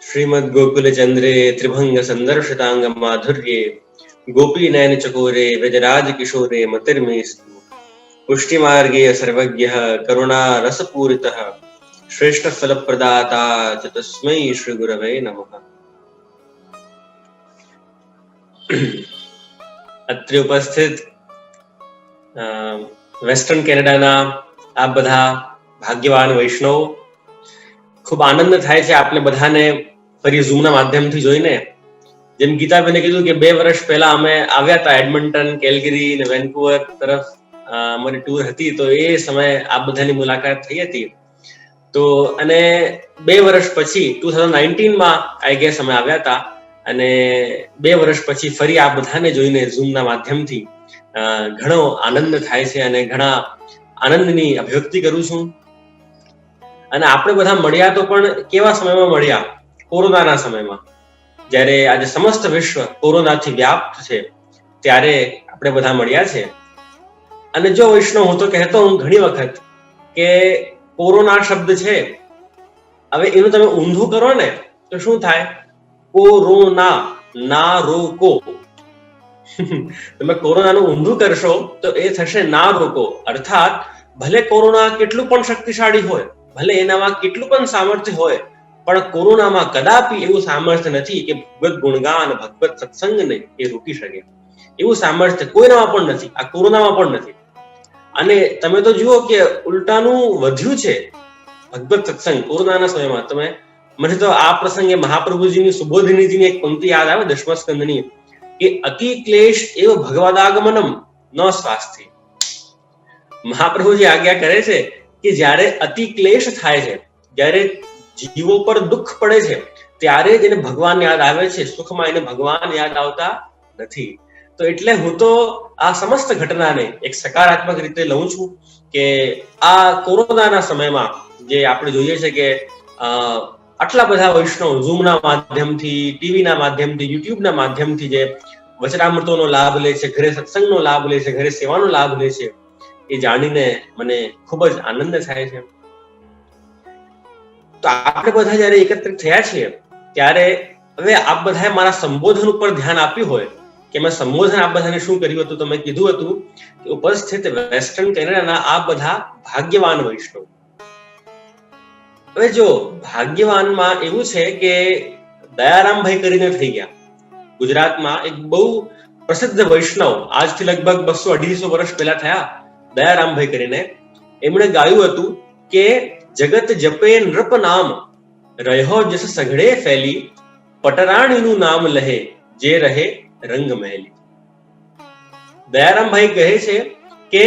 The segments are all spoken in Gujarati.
श्रीमद् गोकुल चंद्रे त्रिभंग संदर्शितांग माधुर्ये गोपी नयन चकोरे व्रजराज किशोरे मतिर्मेस्तु पुष्टिमार्गे सर्वज्ञः करुणा रसपूरितः श्रेष्ठ फल प्रदाता च तस्मै श्री गुरवे नमः। અત્રે ઉપસ્થિત વેસ્ટર્ન કેનેડાના આ બધા ભાગ્યવાન વૈષ્ણવ, ખૂબ આનંદ થાય છે આપને બધાને ફરી ઝૂમના માધ્યમથી જોઈને. જેમ ગીતાબેને કીધું કે 2 વર્ષ પહેલા અમે આવ્યા હતા એડમન્ટન, કેલ્ગરી અને વેન્કુવર તરફ અમારી ટૂર હતી, તો એ સમયે આ બધાની મુલાકાત થઈ હતી. તો અને 2 વર્ષ પછી 2019માં આઈ ગેસ અમે આવ્યા હતા અને 2 વર્ષ પછી ફરી આ બધાને જોઈને ઝૂમના માધ્યમથી ઘણો આનંદ થાય છે અને ઘણા આનંદની અભિવ્યક્તિ કરું છું. અને આપણે બધા મળ્યા તો પણ કેવા સમયમાં મળ્યા? કોરોનાના સમયમાં, જ્યારે આજે સમસ્ત વિશ્વ કોરોનાથી વ્યાપ્ત છે ત્યારે આપણે બધા મળ્યા છે. અને જો વૈષ્ણવ, હું તો કહેતો હું ઘણી વખત કે કોરોના શબ્દ છે, હવે એનું તમે ઊંધું કરો ને તો શું થાય? કોરોના, ના રોકો. તમે કોરોનાનું ઊંધું કરશો તો એ થશે ના રોકો. અર્થાત ભલે કોરોના કેટલું પણ શક્તિશાળી હોય, ભલે એનામાં કેટલું પણ સામર્થ્ય હોય, પણ કોરોનામાં કદાપી એવું સામર્થ્ય નથી કે ભગવત ગુણગાન, ભગવત સત્સંગને એ રોકી શકે. એવું સામર્થ્ય કોઈનામાં પણ નથી, આ કોરોનામાં પણ નથી. અને તમે તો જુઓ કે ઉલટાનું વધ્યું છે ભગવત સત્સંગ કોરોનાના સમયમાં. મને તો આ પ્રસંગે મહાપ્રભુજીની સુબોધિનીજીની એક પંક્તિ યાદ આવે, 10મા સ્કંદની, કે અતિ ક્લેશ એવ ભગવદાગમનમ ન સ્વાસ્થ્ય. મહાપ્રભુજી આજ્ઞા કરે છે કે જ્યારે અતિ ક્લેશ થાય છે, જ્યારે જીવો પર દુઃખ પડે છે, ત્યારે જ એને ભગવાન યાદ આવે છે. સુખમાં એને ભગવાન યાદ આવતા નથી. તો એટલે હું તો આ સમસ્ત ઘટનાને એક સકારાત્મક રીતે લઉં છું કે આ કોરોનાના સમયમાં જે આપણે જોઈએ છે કે આટલા બધા વૈષ્ણવ ઝૂમના માધ્યમથી, ટીવીના માધ્યમથી, યુટ્યુબના માધ્યમથી જે વચનામૃતોનો લાભ લે છે, ઘરે સત્સંગનો લાભ લે છે, ઘરે સેવાનો લાભ લે છે, એ જાણીને મને ખૂબ જ આનંદ થાય છે. તો આપણે બધા જયારે એકત્રિત થયા છીએ ત્યારે હવે આપ બધાએ મારા સંબોધન ઉપર ધ્યાન આપ્યું હોય કે મેં સંબોધન આ બધાને શું કર્યું હતું, તો મેં કીધું હતું કે ઉપસ્થિત વેસ્ટર્ન કેનેડાના આ બધા ભાગ્યવાન વૈષ્ણવ. હવે જો ભાગ્યવાનમાં એવું છે કે દયારામભાઈ કરીને થઈ ગયા ગુજરાતમાં એક બહુ પ્રસિદ્ધ વૈષ્ણવ, આજથી લગભગ 200-250 વર્ષ પહેલા થયા, દયારામભાઈ કરીને. એમણે ગાયું હતું કે જગત જપે નૃપ નામ, રહ્યો જસ સઘળે ફેલી, પટરાણીનું નામ લહે જે રહે રંગ મહેલી. દયારામભાઈ કહે છે કે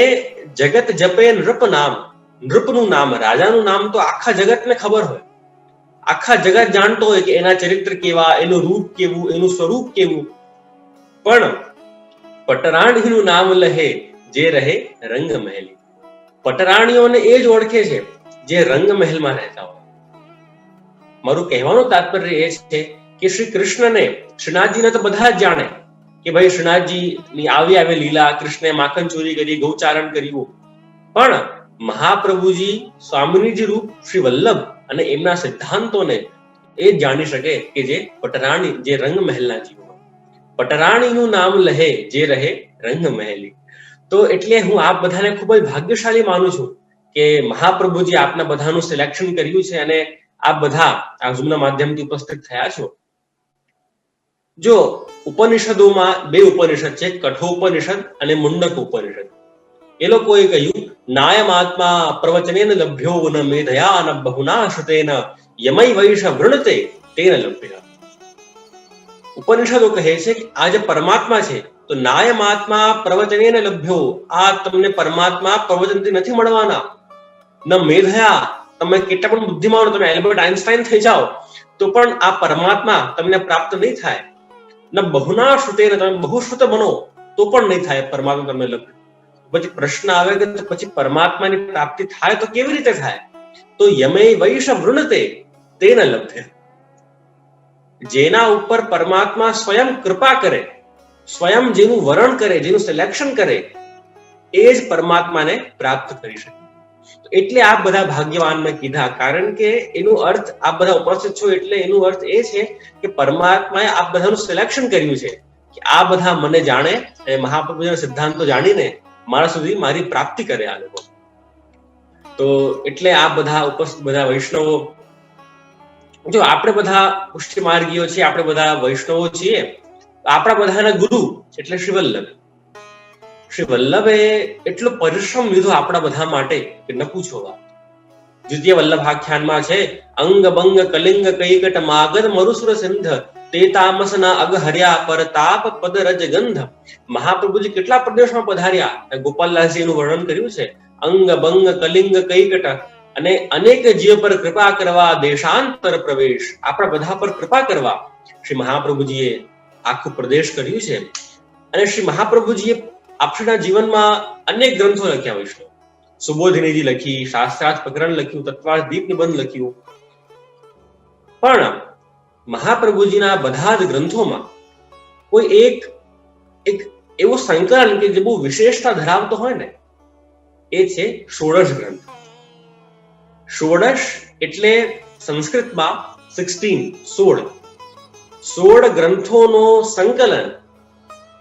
જગત જપે નૃપ નામ, નૃપનું નામ, રાજાનું નામ તો આખા જગતને ખબર હોય, આખા જગત જાણતો હોય કે એના ચરિત્ર કેવા, એનું રૂપ કેવું, એનું સ્વરૂપ કેવું. પણ પટરાણીનું નામ લહે જે રહે રંગ મહેલી. પટરાણીઓને એ જ ઓળખે છે જે રંગ મહેલમાં રહેતા હોય. મારું કહેવાનું તાત્પર્ય એ છે કે શ્રી કૃષ્ણને, શ્રીનાથજીને તો બધા જ જાણે કે ભાઈ શ્રીનાથજીની આવી લીલા, કૃષ્ણે માખણ ચોરી કરી, ગૌચારણ કર્યું. પણ મહાપ્રભુજી સ્વામિનીજી રૂપ શ્રી વલ્લભ અને એમના સિદ્ધાંતોને એ જ જાણી શકે કે જે પટરાણી, જે રંગ મહેલના જીવો. પટરાણીનું નામ લહે જે રહે રંગ મહેલી. તો એટલે હું આપ બધાને ખૂબ જ ભાગ્યશાળી માનું છું કે મહાપ્રભુજી આપના બધાનું સિલેક્શન કર્યું છે અને આપ બધા આ ઝૂમના માધ્યમથી ઉપસ્થિત થયા છો. જો ઉપનિષદોમાં 2 ઉપનિષદ છે, કઠોપનિષદ અને મુંડક ઉપનિષદ. એ લોકોએ કહ્યું નાયમાત્મા પ્રવચનેન લભ્યો ન મેધયા ન બહુના શ્રુતેન યમય વૈષ વૃણતે તેન લભ્ય. ઉપનિષદો કહે છે કે આ જે પરમાત્મા છે, તો નાયમાત્મા પ્રવચનેન લભ્યો, આ તમને પરમાત્મા પ્રવચનથી નથી મળવાના. ન મેધયા, તમે કેટલા પણ બુદ્ધિમાનો, તમે એલ્બર્ટ આઇન્સ્ટાઇન થઈ જાઓ તો પણ આ પરમાત્મા તમને પ્રાપ્ત નહીં થાય. ન બહુના શ્રુતેન, તમે બહુશ્રુત બનો તો પણ નહીં થાય પરમાત્મા તમને લભ્ય. પછી પ્રશ્ન આવે કે પછી પરમાત્માની પ્રાપ્તિ થાય તો કેવી રીતે થાય? તો યમે વૈષ વૃણતે તેન લભ્ય. જેના ઉપર પરમાત્મા સ્વયં કૃપા કરે, સ્વયં જેનું વરણ કરે, જેનું સિલેક્શન કરે, એ જ પરમાત્માને પ્રાપ્ત કરી શકે. એટલે આપ બધા ભાગ્યવાન મેં કીધા, કારણ કે એનું અર્થ આપ બધા ઉપસ્થિત છો એટલે એનું અર્થ એ છે કે પરમાત્માએ આપ બધાનું સિલેક્શન કર્યું છે કે આ બધા મને જાણે અને મહાપ્રભુજીના સિદ્ધાંતો જાણીને મારા સુધી મારી પ્રાપ્તિ કરે આ લોકો. તો એટલે આ બધા ઉપસ્થિત બધા વૈષ્ણવો, જો આપણે બધા પુષ્ટિ માર્ગીઓ છીએ, આપણે બધા વૈષ્ણવો છીએ, આપણા બધાના ગુરુ એટલે શ્રી વલ્લભ. શ્રી વલ્લભે એટલો પરિશ્રમ લીધો આપણા બધા માટે કે ન પૂછો વાત. દ્વિતીય વલ્લભાખ્યાનમાં છે, અંગ બંગ કલિંગ કૈકટ માગધ મરુસુર સિંધ તે તામસના અગ હર્યા પર તાપ પદ રજ ગંધ. મહાપ્રભુજી કેટલા પ્રદેશમાં પધાર્યા, ગોપાલદાસજી એનું વર્ણન કર્યું છે. અંગ બંગ કલિંગ કૈકટ, અને અનેક જીવ પર કૃપા કરવા, દેશાંતર પ્રવેશ, આપણા બધા પર કૃપા કરવા શ્રી મહાપ્રભુજીએ આખું પ્રદેશ કર્યું છે. અને શ્રી મહાપ્રભુજીએ આપણા જીવનમાં અનેક ગ્રંથો લખ્યા. વિષ્ણુ સુબોધિનીજી લખી, શાસ્ત્રાર્થ પ્રકરણ લખ્યું, તત્વાર્થ દીપ નિબંધ લખ્યું. પણ મહાપ્રભુજીના બધા જ ગ્રંથોમાં કોઈ એક એવું સંકલન કે જે બહુ વિશેષતા ધરાવતો હોય ને, એ છે ષોડશ ગ્રંથ. ષોડશ એટલે સંસ્કૃતમાં 16 ગ્રંથોનો સંકલન,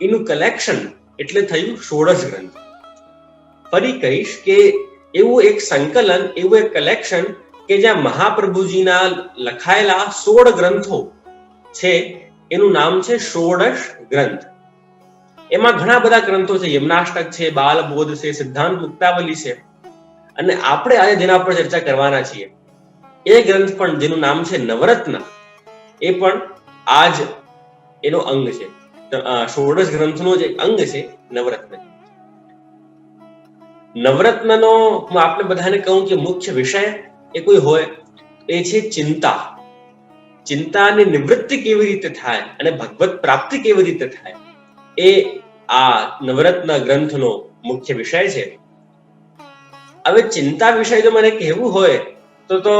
એનું કલેક્શન એટલે થયું ષોડશ ગ્રંથ. ફરી કહીશ કે એવું એક સંકલન, એવું એક કલેક્શન કે જ્યાં મહાપ્રભુજીના લખાયેલા 16 ગ્રંથો છે, એનું નામ છે ષોડશ ગ્રંથ. એમાં ઘણા બધા ગ્રંથો છે, યમનાષ્ટક છે, બાલબોધ છે, સિદ્ધાંત મુક્તાવલી છે, અને આપણે આજે જેના પર ચર્ચા કરવાના છીએ એ ગ્રંથ પણ, જેનું નામ છે નવરત્ન, એ પણ આજ એનો અંગ છે. ષોડશ ગ્રંથનો જે અંગ છે નવરત્ન. નવરત્નનો હું આપણે બધાને કહું કે મુખ્ય વિષય એ કોઈ હોય, એ છે ચિંતા. ચિંતાની નિવૃત્તિ કેવી રીતે થાય અને ભગવત પ્રાપ્તિ કેવી રીતે થાય, એ આ નવરત્ન ગ્રંથનો મુખ્ય વિષય છે. હવે ચિંતા વિષય જો મને કહેવું હોય તો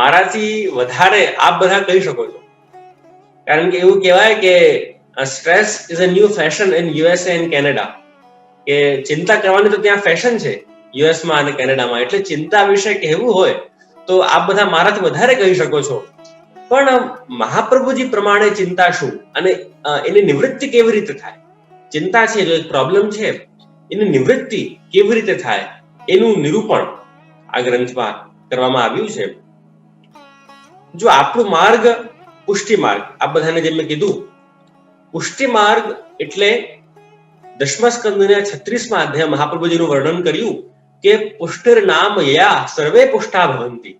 મારાથી વધારે આપ બધા કહી શકો છો, કારણ કે એવું કહેવાય કે stress is a new fashion in USA and Canada, કે ચિંતા કરવાની તો ત્યાં ફેશન છે યુએસમાં અને કેનેડામાં. એટલે ચિંતા વિશે કહેવું હોય તો આપ બધા મારાથી વધારે કહી શકો છો. પણ મહાપ્રભુજી પ્રમાણે ચિંતા શું અને એની નિવૃત્તિ કેવી રીતે થાય, ચિંતા છે જો એક પ્રોબ્લેમ છે, એની નિવૃત્તિ કેવી રીતે થાય, એનું નિરૂપણ આ ગ્રંથમાં કરવામાં આવ્યું છે. જો આપણું માર્ગ પુષ્ટિ માર્ગ, આ બધાને જેમ મેં કીધું, પુષ્ટિ માર્ગ એટલે 10મા સ્કંદના 36મા અધ્યાય મહાપ્રભુજીનું વર્ણન કર્યું કે પુષ્ટિર નામ યા સર્વે પુષ્ટા ભવંતિ.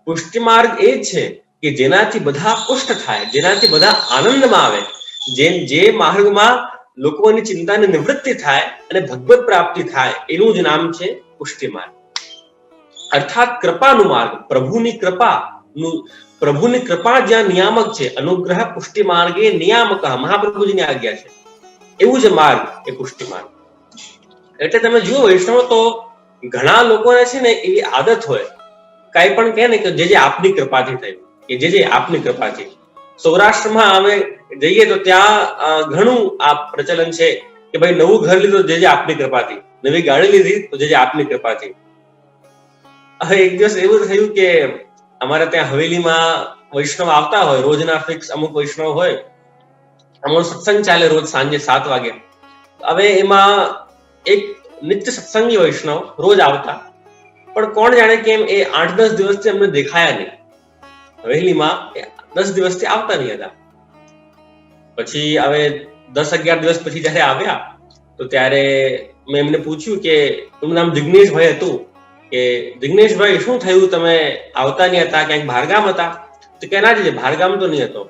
પુષ્ટિ માર્ગ એ છે કે જેનાથી બધા પુષ્ટ થાય, જેનાથી બધા આનંદમાં આવે, જે માર્ગમાં લોકોની ચિંતાની નિવૃત્તિ થાય અને ભગવત પ્રાપ્તિ થાય, એનું જ નામ છે પુષ્ટિ માર્ગ. અર્થાત કૃપાનું માર્ગ, પ્રભુની કૃપા જ્યાં નિયામક છે, અનુગ્રહ પુષ્ટિ માર્ગે નિયામક, મહાપ્રભુજીની આજ્ઞા છે, એવું જ માર્ગ એ પુષ્ટિ માર્ગ. એટલે તમે જુઓ વૈષ્ણવ, તો ઘણા લોકોને છે ને એવી આદત હોય, કઈ પણ કહે ને કે જે આપની કૃપાથી થયું, કે જે આપની કૃપાથી. સૌરાષ્ટ્રમાં અમે જઈએ તો ત્યાં ઘણું આ પ્રચલન છે કે ભાઈ નવું ઘર લીધું જે આપની કૃપાથી, નવી ગાડી લીધી તો જે આપની કૃપાથી. હવે એક દિવસ એવું થયું કે અમારે ત્યાં હવેલીમાં વૈષ્ણવ આવતા હોય, રોજના ફિક્સ અમુક વૈષ્ણવ હોય, અમારો સત્સંગ ચાલે રોજ સાંજે 7 વાગે. હવે એમાં એક નિત્ય સત્સંગી વૈષ્ણવ રોજ આવતા, પણ કોણ જાણે કેમ એ 8-10 દિવસથી અમને દેખાયા નહીં. હવેલીમાં 10 દિવસથી આવતા નહીં હતા. પછી હવે 10-11 દિવસ પછી જયારે આવ્યા તો ત્યારે મેં એમને પૂછ્યું કે એમનું નામ જિગ્નેશભાઈ હતું, કે જિગ્નેશભાઈ શું થયું, તમે આવતા નહીં હતા, ક્યાંક બહારગામ હતા? તો કે ના, બહારગામ તો નહીં હતો.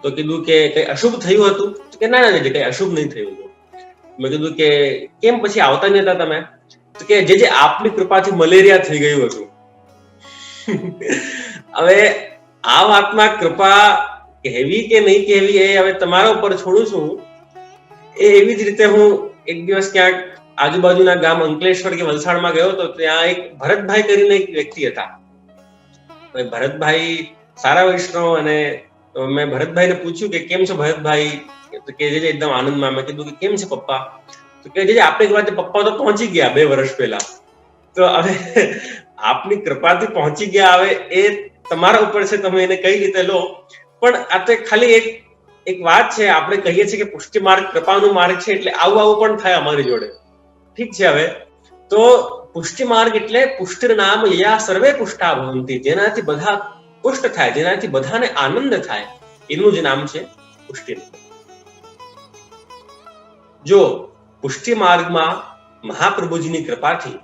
તો કીધું કે કઈ અશુભ થયું હતું? તો કે ના, કઈ અશુભ નહીં થયું હતું. મેં કીધું કે કેમ પછી આવતા નહીં હતા તમે? તો કે જે આપની કૃપાથી મલેરિયા થઈ ગયું હતું. હવે આ વાતમાં કૃપા કહેવી કે નહીં કહેવી એ હવે તમારા ઉપર છોડું છું. એ એવી જ રીતે હું એક દિવસ ક્યાંક આજુબાજુના ગામ અંકલેશ્વર કે વલસાડમાં ગયો તો ત્યાં એક ભરતભાઈ કરીને એક વ્યક્તિ હતા. ભરતભાઈ સારા વૈષ્ણવ, અને મેં ભરતભાઈને પૂછ્યું કે કેમ છો ભરતભાઈ? કે જે એકદમ આનંદમાં. મેં કીધું કે કેમ છે પપ્પા? તો કે જે આપણે વાત પપ્પા તો પહોંચી ગયા 2 વર્ષ પહેલા. તો હવે આપની કૃપાથી પહોંચી ગયા, હવે એ તમારા ઉપર છે, તમે એને કઈ રીતે લો. પણ આ તો ખાલી એક વાત છે, આપણે કહીએ છીએ કે પુષ્ટિ માર્ગ કૃપાનું માર્ગ છે, એટલે આવું પણ થાય અમારી જોડે. ઠીક છે. હવે તો પુષ્ટિ માર્ગ એટલે પુષ્ટિર નામ યયા સર્વે પુષ્ટા ભવંતિ, જેનાથી બધા પુષ્ટ થાય, જેનાથી બધાને આનંદ થાય, એનું જ નામ છે પુષ્ટિ. જો પુષ્ટિ માર્ગમાં મહાપ્રભુજીની કૃપાથી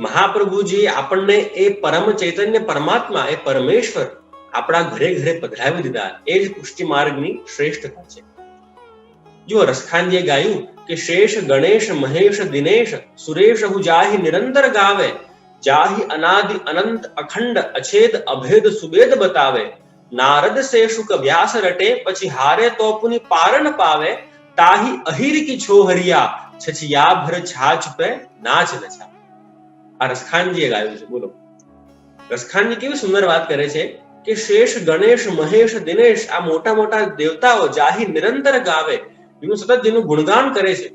મહાપ્રભુજી આપણને એ પરમ ચૈતન્ય પરમાત્મા, એ પરમેશ્વર આપણા ઘરે ઘરે પધરાવી દીધા, એ જ પુષ્ટિ માર્ગની શ્રેષ્ઠતા છે. જો રસખાનજીએ ગાયું કે શેષ ગણેશ મહેશ દિનેશ સુરેશ હું જાહી નિરંતર ગાવે, જાહી અનાદિ અનંત અખંડ અછેદ અભેદ સુબેદ બતાવે, નારદ સે શુક વ્યાસ રટે પછી હારે તો પુની પારણ પાવે, તાહી અહિર કી છોહરિયા છછિયા ભર છાછ પે નાચ નચા. આ રસખાનજીએ ગાયું છે. બોલો, રસખાનજી કેવી સુંદર વાત કરે છે કે શેષ ગણેશ મહેશ દિનેશ, આ મોટા મોટા દેવતાઓ જાહી નિરંતર ગાવે, એનું સતત જેનું ગુણગાન કરે છે.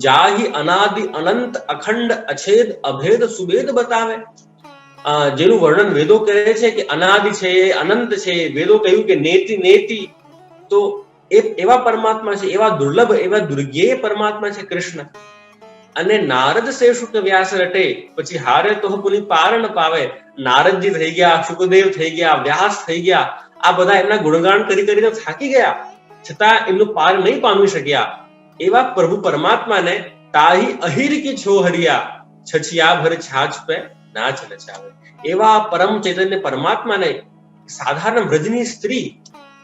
જાહી અનાદિ અનંત અખંડ અછેદ અભેદ સુબેદ બતાવે, જેનું વર્ણન વેદો કરે છે કે અનાદિ છે, અનંત છે. વેદો કહ્યું કે નેતિ નેતિ, તો એવા પરમાત્મા છે, એવા દુર્લભ, એવા દુર્ગેય પરમાત્મા છે કૃષ્ણ. અને નારદ સે શુક વ્યાસ રટે પછી હારે તો પુની પારણ પાવે, નારદજી થઈ ગયા, શુકદેવ થઈ ગયા, વ્યાસ થઈ ગયા, આ બધા એમના ગુણગાન કરી કરીને થાકી ગયા, છતાં એમનું પાર નહીં પામી શક્યા. એવા પ્રભુ પરમાત્માને તાહી અહિર કી છોહરિયા છછિયા ભર છાછ પે નાચ નચાવે, એવા પરમ ચૈતન્ય પરમાત્માને સાધારણ વ્રજની સ્ત્રી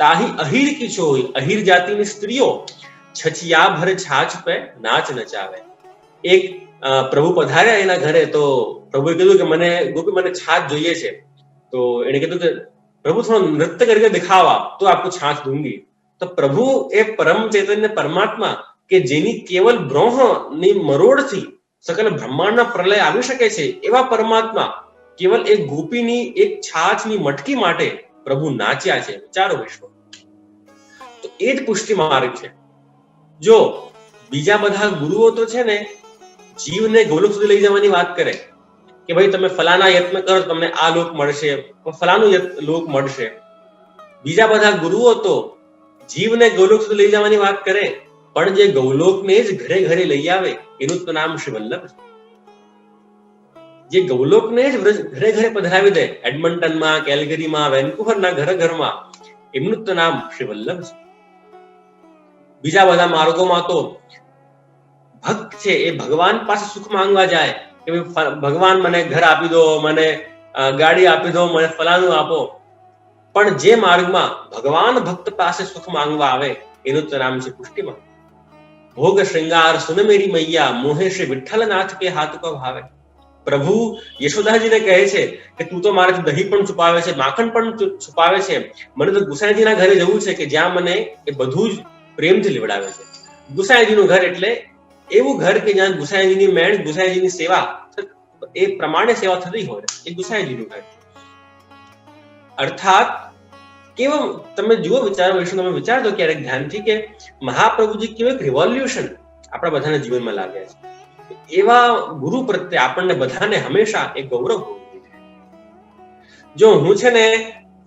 તાહી અહિર કી છો, અહિર જાતિની સ્ત્રીઓ છછિયા ભર છાછ પે નાચ નચાવે. એક પ્રભુ પધાર્યા એના ઘરે, તો પ્રભુએ કીધું કે મને ગોપી મને છાછ જોઈએ છે. તો એને કીધું કે પ્રભુ થોડો નૃત્ય કરીને દિખાવા તો આપકો છાછ દૂંગી. તો પ્રભુ એ પરમ ચૈતન્ય પરમાત્મા કે જેની કેવલ બ્રહ્મની મરોડથી સકલ બ્રહ્માંડના પ્રલય આવી શકે છે, એવા પરમાત્મા કેવલ એક ગોપીની એક છાછની મટકી માટે પ્રભુ નાચ્યા છે. વિચારો વિશ્વ. તો એ જ પુષ્ટિ માર્ગ છે. જો બીજા બધા ગુરુઓ તો છે ને જીવને ગોલોક સુધી લઈ જવાની વાત કરે કે ભાઈ તમે ફલાના યત્ન કરો તમને આ લોક મળશે, ફલાનું લોક મળશે. બીજા બધા ગુરુઓ તો જીવને ગોલોક સુધી લઈ જવાની વાત કરે, પણ જે ગૌલોકને જ ઘરે ઘરે લઈ આવે એનું તો નામ શ્રી વલ્લભ છે. જે ગૌલોકને જ ઘરે ઘરે પધરાવી દે, એડમન્ટનમાં, કેલગરીમાં, વેન્કુવરના ઘર ઘરમાં, એમનું તો નામ શ્રી વલ્લભ છે. બીજા બધા માર્ગોમાં તો ભક્ત છે એ ભગવાન પાસે સુખ માંગવા જાય કે ભગવાન મને ઘર આપી દો, મને ગાડી આપી દો, મને ફલાનું આપો. પણ જે માર્ગમાં ભગવાન ભક્ત પાસે સુખ માંગવા આવે એનું તો નામ છે પુષ્ટિમાં. ભોગ શ્રૃંગાર સુન મેરી મૈયા મોહે શ્રી વિઠ્ઠલનાથ કે હાથ કો ભાવે. પ્રભુ યશોદાજીને કહે છે કે તું તો મારાથી દહીં પણ છુપાવે છે, માખણ પણ છુપાવે છે, મને તો ગુસાઈજીના ઘરે જવું છે કે જ્યાં મને એ બધું જ પ્રેમથી લેવડાવે છે. ગુસાઈજીનું ઘર એટલે એવું ઘર કે જ્યાં ગુસાઈજીની મેળ, ગુસાઈજીની સેવા એ પ્રમાણે સેવા થતી હોય, એ ગુસાઈજીનું ઘર. અર્થાત કેવું તમે જુઓ, વિચારો વિશે તમે વિચારજો ક્યારેક ધ્યાનથી કે મહાપ્રભુજી કેવું એક રિવોલ્યુશન આપણા બધાના જીવનમાં લાગ્યા છે. એવા ગુરુ પ્રત્યે આપણને બધાને હંમેશા એક ગૌરવ હોવું જોઈએ. જો હું છે ને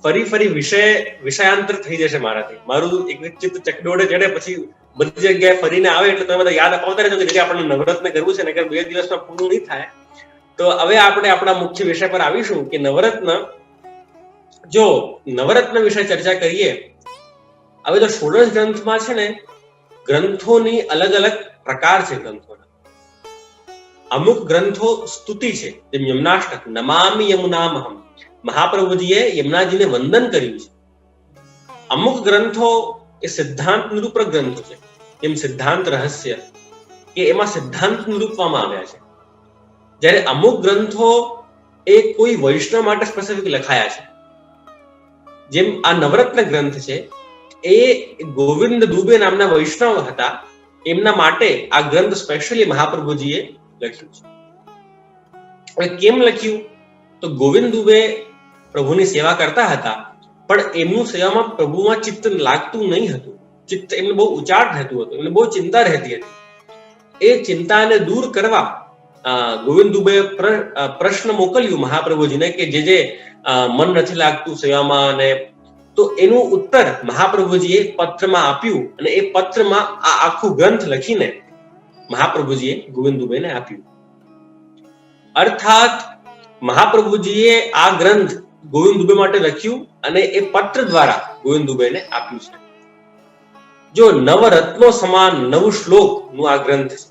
ફરી વિષયાંતર થઈ જશે મારાથી, મારું એક ચિત્ત ચકડોળે ચડે, પછી બધી જગ્યાએ ફરીને આવે એટલે તમે બધા યાદ અપાવતા રહેજો કે આપણને નવરત્ન કરવું છે, નકર 2 દિવસમાં પૂરું નહીં થાય. તો હવે આપણે આપણા મુખ્ય વિષય પર આવીશું કે નવરત્ન. જો નવરત્ન વિશે ચર્ચા કરીએ, હવે તો 16 ગ્રંથમાં છે ને ગ્રંથોની અલગ અલગ પ્રકાર છે. ગ્રંથોના અમુક ગ્રંથો સ્તુતિ છે, જેમ યમુનાષ્ટક, નમામિ યમુનામહમ, મહાપ્રભુજીએ યમુનાજીને વંદન કર્યું છે. અમુક ગ્રંથો એ સિદ્ધાંત નિરૂપક ગ્રંથો છે, જેમ સિદ્ધાંત રહસ્ય, કે એમાં સિદ્ધાંત નિરૂપવામાં આવ્યા છે. જ્યારે અમુક ગ્રંથો એ કોઈ વૈષ્ણવ માટે સ્પેસિફિક લખાયા છે. જેમ આ નવરત્ન ગ્રંથ છે, એ ગોવિંદ દુબે નામના વૈષ્ણવ હતા, એમના માટે આ ગ્રંથ સ્પેશિયલી મહાપ્રભુજીએ લખ્યું છે. હવે કેમ લખ્યું? તો ગોવિંદ દુબે પ્રભુની સેવા કરતા હતા, પણ એમનું સેવામાં પ્રભુમાં ચિત્ત લાગતું નહીં હતું. ચિત્ત એમને બહુ ઉચાટ રહેતું હતું, એમને બહુ ચિંતા રહેતી હતી. એ ચિંતાને દૂર કરવા ગોવિંદ દુબે પ્રશ્ન મોકલ્યું મહાપ્રભુજીને કે જે મન નથી લાગતું સેવામાં, અને તો એનું ઉત્તર મહાપ્રભુજીએ પત્રમાં આપ્યું, અને એ પત્રમાં આ આખું ગ્રંથ લખીને મહાપ્રભુજીએ ગોવિંદ દુબેને આપ્યું. અર્થાત મહાપ્રભુજીએ આ ગ્રંથ ગોવિંદ દુબે માટે લખ્યું અને એ પત્ર દ્વારા ગોવિંદ દુબેને આપ્યું છે. જો નવરત્નો સમાન નવ શ્લોક નું આ ગ્રંથ છે.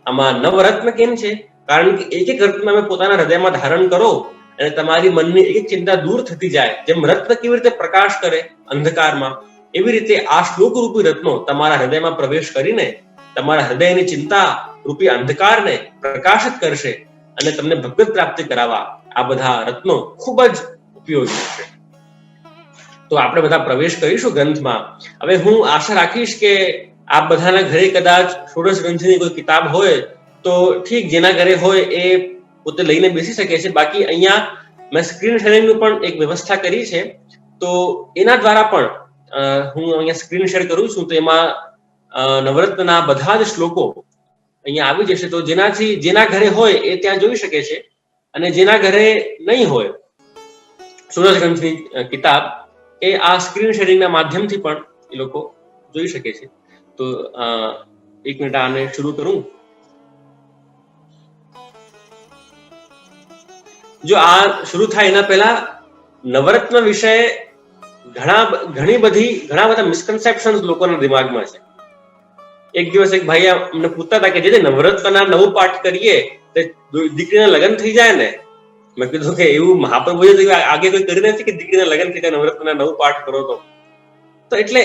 આમાં નવરત્ન કેમ છે? કારણ કે એક એક રત્ન તમે પોતાના હૃદયમાં ધારણ કરો અને તમારી મનની એક ચિંતા દૂર થતી જાય. જેમ રત્ન કેવી રીતે પ્રકાશ કરે અંધકારમાં, એવી રીતે આ શ્લોક રૂપી રત્નો તમારા હૃદયમાં પ્રવેશ કરીને તમારા હૃદયની ચિંતા રૂપી અંધકારને પ્રકાશિત કરશે અને તમને ભગવત પ્રાપ્તિ કરાવવા આ બધા રત્નો ખૂબ જ ઉપયોગી છે. તો આપણે બધા પ્રવેશ કરીશું ગ્રંથમાં. હવે હું આશા રાખીશ કે આપ બધાના ઘરે કદાચ ષોડશ ગ્રંથની કોઈ કિતાબ હોય તો ઠીક, જેના ઘરે હોય એ પોતે લઈને બેસી શકે છે. બાકી અહીંયા મેં સ્ક્રીન શેરિંગનું પણ એક વ્યવસ્થા કરી છે, તો એના દ્વારા પણ હું અહીંયા સ્ક્રીન શેર કરું છું, તો એમાં નવરત્નના બધા જ શ્લોકો અહીંયા આવી જશે. તો જેનાથી જેના ઘરે હોય એ ત્યાં જોઈ શકે છે, અને જેના ઘરે નહીં હોય ષોડશ ગ્રંથની કિતાબ, એ આ સ્ક્રીન શેરિંગના માધ્યમથી પણ એ લોકો જોઈ શકે છે. તો એક મિનિટ આને શરૂ કરું. જો આ શરૂ થાય એના પહેલા નવરત્ન વિશે ઘણા બધા મિસકન્સેપ્શન્સ લોકોના દિમાગમાં છે. એક દિવસ એક ભાઈ અમને પૂછતા હતા કે જે નવરત્નના 9 પાઠ કરીએ તો દીકરીના લગ્ન થઈ જાય ને. મેં કીધું કે એવું મહાપ્રભુએ આગે કોઈ કરી નથી કે દીકરીના લગ્ન થઈ જાય નવરત્નના 9 પાઠ કરો તો એટલે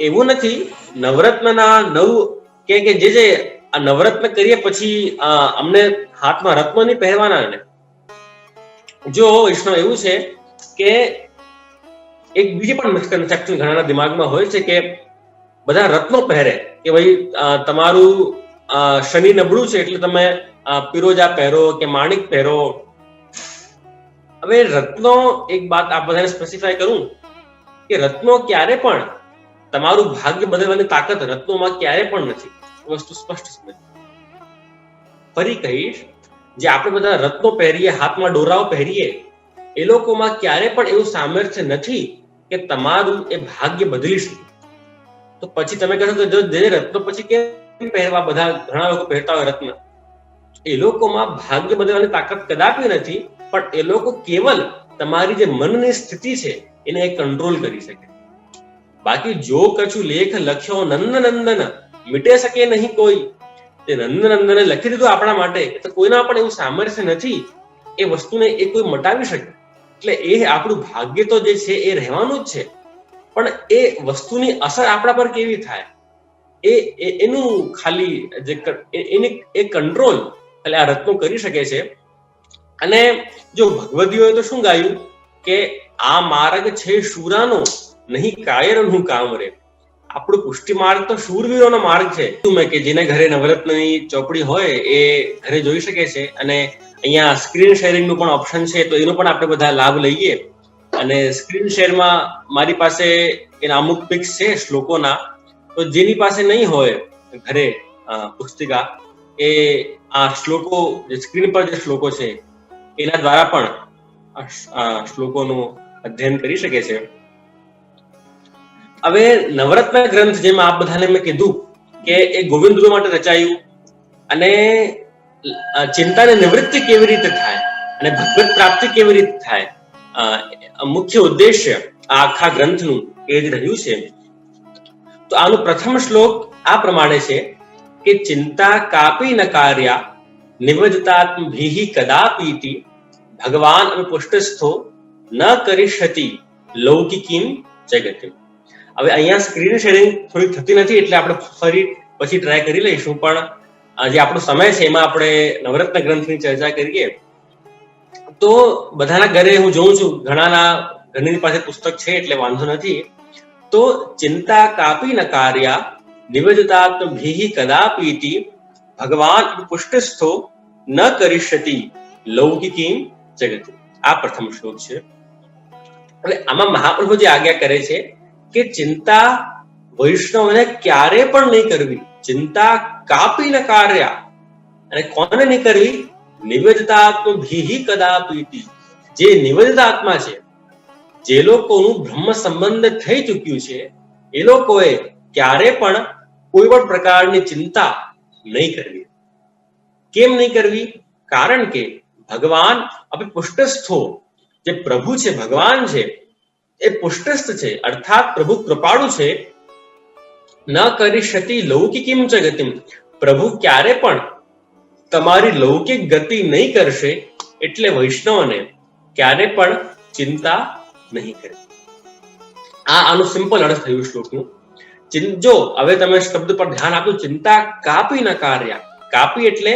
એવું નથી. નવરત્નના 9 કે જે આ નવરત્ન કરીએ પછી અમને હાથમાં રત્નો નહીં પહેરવાના ને. જો વૈષ્ણવ એવું છે કે એક બીજી પણ મિસકન્સેપ્શન ઘણાના દિમાગમાં હોય છે કે બધા રત્નો પહેરે કે ભાઈ તમારું શનિ નબળું છે એટલે તમે પિરોજા પહેરો કે માણિક પહેરો. હવે રત્નો, એક વાત આ બધાને સ્પેસિફાય કરું કે રત્નો ક્યારે પણ તમારું ભાગ્ય બદલવાની તાકાત રત્નોમાં ક્યારે પણ નથી. વસ્તુ સ્પષ્ટ સમજ. ફરી કહીશ, જે આપણે બધા રત્નો પહેરીએ, હાથમાં ડોરાઓ પહેરીએ, એ લોકોમાં ક્યારે પણ એવું સામર્થ્ય નથી કે તમારું એ ભાગ્ય બદલી શકે. તો પછી તમે કહો કે જે રત્નો પછી કેમ પહેરવા? બધા ઘણા લોકો પહેરતા હોય રત્ન. એ લોકોમાં ભાગ્ય બદલવાની તાકાત કદાપી નથી, પણ એ લોકો કેવલ તમારી જે મનની સ્થિતિ છે એને કંટ્રોલ કરી શકે. બાકી જો કછું લેખ લખ્યો નંદનંદન મીટે શકે નહીં કોઈ. તે નંદનંદને લખી દીધું આપણા માટે, તો કોઈના પણ એવું સામર્થ્ય નથી એ વસ્તુને એ કોઈ મટાવી શકે. એટલે એ આપણું ભાગ્ય તો જે છે એ રહેવાનું જ છે, પણ એ વસ્તુની અસર આપણા પર કેવી થાય એનું ખાલી એની એ કંટ્રોલ ખાલી આ રત્નો કરી શકે છે. અને જો ભગવદીઓએ તો શું ગાયું કે આ માર્ગ છે શૂરાનો, નહીં કાયરનું કામ રે. આપણું પુષ્ટિ માર્ગ તો શૂરવીરોનો માર્ગ છે. કે જેને ઘરે નવરત્નની ચોપડી હોય એ ઘરે જોઈ શકે છે. અને અહીંયા સ્ક્રીન શેરિંગનું પણ ઓપ્શન છે, તો એનો પણ આપણે બધા લાભ લઈએ. અને સ્ક્રીન શેરમાં મારી પાસે એના અમુક પિક્સ છે શ્લોકોના, તો જેની પાસે નહીં હોય ઘરે પુસ્તિકા, એ આ શ્લોકો જે સ્ક્રીન પર જે શ્લોકો છે એના દ્વારા પણ શ્લોકોનું અધ્યયન કરી શકે છે. હવે નવરત્ન ગ્રંથ જેમ આપ બધાને મેં કીધું કે એ ગોવિંદ દુબે માટે રચાયું, અને ચિંતાની નિવૃત્તિ કેવી રીતે થાય અને ભગવત પ્રાપ્તિ કેવી રીતે થાય, મુખ્ય ઉદ્દેશ્ય આ આખા ગ્રંથનું એ જ રહ્યું છે. તો આનું પ્રથમ શ્લોક આ પ્રમાણે છે કે ચિંતા કાપી ન કાર્યા નિવજતાત્મ ભીહી કદાપીતિ ભગવાન પુષ્ટસ્થો ન કરીષ્યતિ લૌકિકીમ જગતિ. હવે અહીંયા સ્ક્રીન શેરિંગ થોડી થતી નથી, એટલે આપણે ફરી પછી ટ્રાય કરી લઈશું. પણ જે આપણો સમય છે એમાં આપણે નવરત્ન ગ્રંથની ચર્ચા કરીએ. તો બધાના ઘરે હું જોઉં છું ઘરની પાસે પુસ્તક છે એટલે વાંધો નથી. તો ચિંતા કાપી ન કાર્યા નિવજતાત્મ ભીહી કદાપીતિ ભગવાન પુષ્ટસ્થો ન કરીષ્યતિ લૌકિકીમ જગતિ. આ પ્રથમ શ્લોક છે. હવે આમાં મહાપ્રભુ જે આજ્ઞા કરે છે કે ચિંતા વૈષ્ણવને ક્યારે પણ નહીં કરવી. ચિંતા કાપી ન કાર્યા, અને કોને નહીં કરવી? નિવેદિતાત્મભિઃ કદાપીતિ. જે નિવેદિત આત્મા છે, જે લોકોનું બ્રહ્મ સંબંધ થઈ ચૂક્યું છે, એ લોકોએ ક્યારે પણ કોઈ પણ પ્રકારની ચિંતા નહીં કરવી. કેમ નહીં કરવી? કારણ કે ભગવાન અભિ પુષ્ટસ્થો, જે પ્રભુ છે, ભગવાન છે, એ પુષ્ટસ્થ છે, અર્થાત પ્રભુ કૃપાળુ છે. ન કરીષ્યતિ લૌકિકીમ ચ ગતિમ. પ્રભુ ક્યારે પણ તમારી લૌકિક ગતિ નહીં કરશે, એટલે વૈષ્ણવને ક્યારે પણ ચિંતા નહીં કરવી. આનું સિમ્પલ અર્થ થયું શ્લોકનું. જો હવે તમે શબ્દ પર ધ્યાન આપ્યું, ચિંતા કાપી ન કાર્યા. કાપી એટલે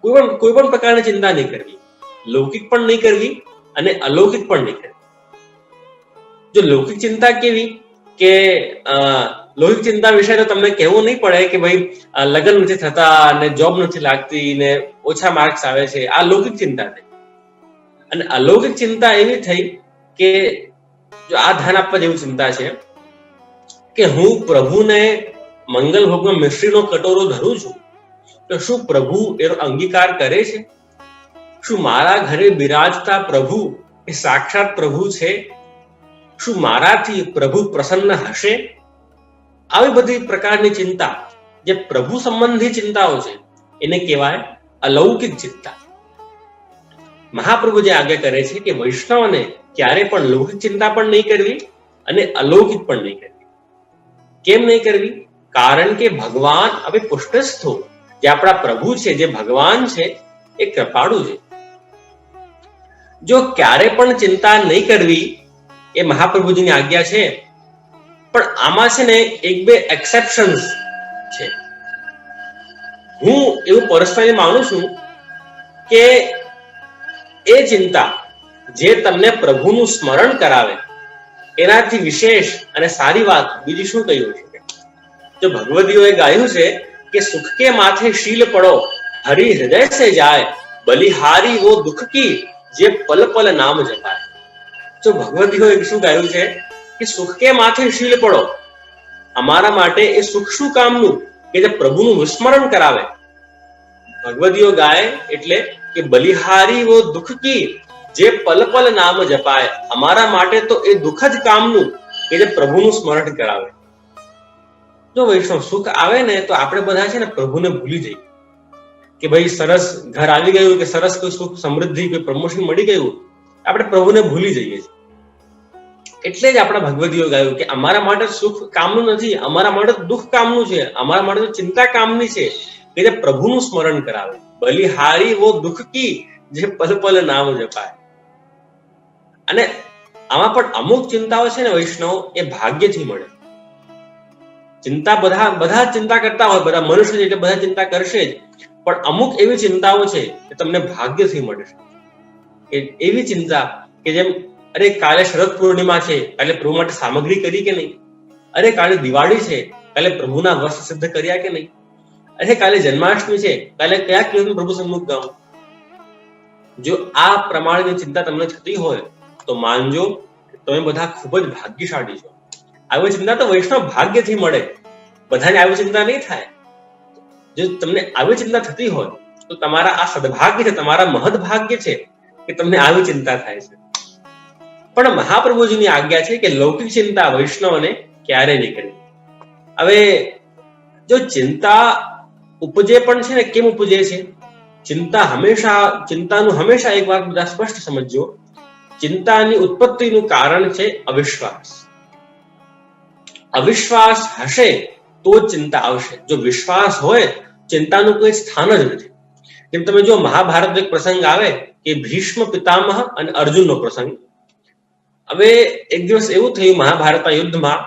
કોઈ પણ પ્રકારની ચિંતા નહીં કરવી, લૌકિક પણ નહીં કરવી અને અલૌકિક પણ નહીં કરવી. જો લૌકિક ચિંતા કેવી કે લૌકિક ચિંતા વિશે તો તમને કહેવું નહીં પડે કે ભાઈ લગ્ન નથી થતા અને જોબ નથી લાગતી ને ઓછા માર્ક્સ આવે છે, આ લૌકિક ચિંતા થઈ. અને અલૌકિક ચિંતા એવી થઈ કે જો આ ધ્યાન આપવા જેવી ચિંતા છે કે હું પ્રભુને મંગલ ભોગમાં મિશ્રીનો કટોરો ધરું છું, તો શું પ્રભુ એનો અંગીકાર કરે છે? શું મારા ઘરે બિરાજતા પ્રભુ એ સાક્ષાત પ્રભુ છે? શું મારાથી પ્રભુ પ્રસન્ન હશે? આવી બધી પ્રકારની ચિંતા, જે પ્રભુ સંબંધી ચિંતાઓ છે, એને કહેવાય અલૌકિક ચિંતા. મહાપ્રભુ જે આજ્ઞા કરે છે કે વૈષ્ણવને ક્યારે પણ લૌકિક ચિંતા પણ નહીં કરવી અને અલૌકિક પણ નહીં કરવી. કેમ નહીં કરવી? કારણ કે ભગવાન હવે પુષ્ટસ્થો, જે આપણા પ્રભુ છે, જે ભગવાન છે, એ કૃપાળુ છે. જો ક્યારે પણ ચિંતા નહીં કરવી એ મહાપ્રભુજીની આજ્ઞા છે, પણ આમાં છે ને એક બે એક્સેપ્શન્સ છે. હું એવું પર્સનલી માનું છું કે એ ચિંતા જે તમને પ્રભુનું સ્મરણ કરાવે, એનાથી વિશેષ અને સારી વાત બીજી શું કહી હોય શકે? જો ભગવદીઓએ ગાયું છે કે સુખ કે માથે શીલ પડો, હરિ હૃદય સે જાય, બલિહારી વો દુઃખ કી, જે પલ પલ નામ જપાય. જો ભગવદીઓએ શું ગાયું છે કે સુખ કે માથે શીલ પડો, અમારા માટે એ સુખ શું કામનું કે જે પ્રભુનું વિસ્મરણ કરાવે. ભગવદીઓ ગાય એટલે કે બલિહારી વો દુઃખ કી, જે પલ પલ નામ જપાય. અમારા માટે તો એ દુઃખ જ કામનું કે જે પ્રભુનું સ્મરણ કરાવે. જો વૈષ્ણવ સુખ આવે ને તો આપણે બધા છે ને પ્રભુને ભૂલી જઈએ કે ભાઈ સરસ ઘર આવી ગયું, કે સરસ કોઈ સુખ સમૃદ્ધિ, કોઈ પ્રમોશન મળી ગયું, આપણે પ્રભુને ભૂલી જઈએ છીએ. એટલે જ આપણા ભગવદીઓ ગાયું કે અમારા માટે સુખ કામનું નથી, અમારા માટે દુઃખ કામનું છે, અમારા માટે તો ચિંતા કામની છે કે જે પ્રભુનું સ્મરણ કરાવે. બલિહારી વો દુઃખ કી, જે પલ પલ નામ જપાય. અને આમાં પણ અમુક ચિંતાઓ છે ને વૈષ્ણવ, એ ભાગ્યથી મળે. ચિંતા બધા ચિંતા કરતા હોય, બધા મનુષ્ય એટલે બધા ચિંતા કરશે જ, પણ અમુક એવી ચિંતાઓ છે કે તમને ભાગ્યથી મળશે. એવી ચિંતા કે જેમ અરે કાલે શરદ પૂર્ણિમા છે, કાલે પ્રભુ માટે સામગ્રી કરી કે નહીં? અરે કાલે દિવાળી છે, કાલે પ્રભુના વસ્ત્ર સિદ્ધ કર્યા કે નહીં? અરે કાલે જન્માષ્ટમી છે, કાલે કયા કીર્તન પ્રભુ સન્મુખ ગાઉં? જો આ પ્રમાણેની ચિંતા તમને થતી હોય તો માનજો કે તમે બધા ખૂબ જ ભાગ્યશાળી છો. આવી ચિંતા તો વૈષ્ણવ ભાગ્યથી મળે, બધાને આવી ચિંતા નહીં થાય. જો તમને આવી ચિંતા થતી હોય તો તમારા આ સદભાગ્ય છે, તમારા મહદભાગ્ય છે કે તમને આવી ચિંતા થાય છે. પણ મહાપ્રભુજીની આજ્ઞા છે કે લૌકિક ચિંતા વૈષ્ણવને ક્યારે નહીં કરવી. હવે જો ચિંતા ઉપજે પણ છે ને, કેમ ઉપજે છે? ચિંતાનું હંમેશા એક વાત બધા સ્પષ્ટ સમજજો, ચિંતાની ઉત્પત્તિનું કારણ છે અવિશ્વાસ. અવિશ્વાસ હશે તો ચિંતા આવશે. જો વિશ્વાસ હોય, ચિંતાનું કોઈ સ્થાન જ નથી. જેમ તમે જો મહાભારતનો એક પ્રસંગ આવે કે ભીષ્મ પિતામહ અને અર્જુનનો પ્રસંગ. હવે એક દિવસ એવું થયું મહાભારતના યુદ્ધમાં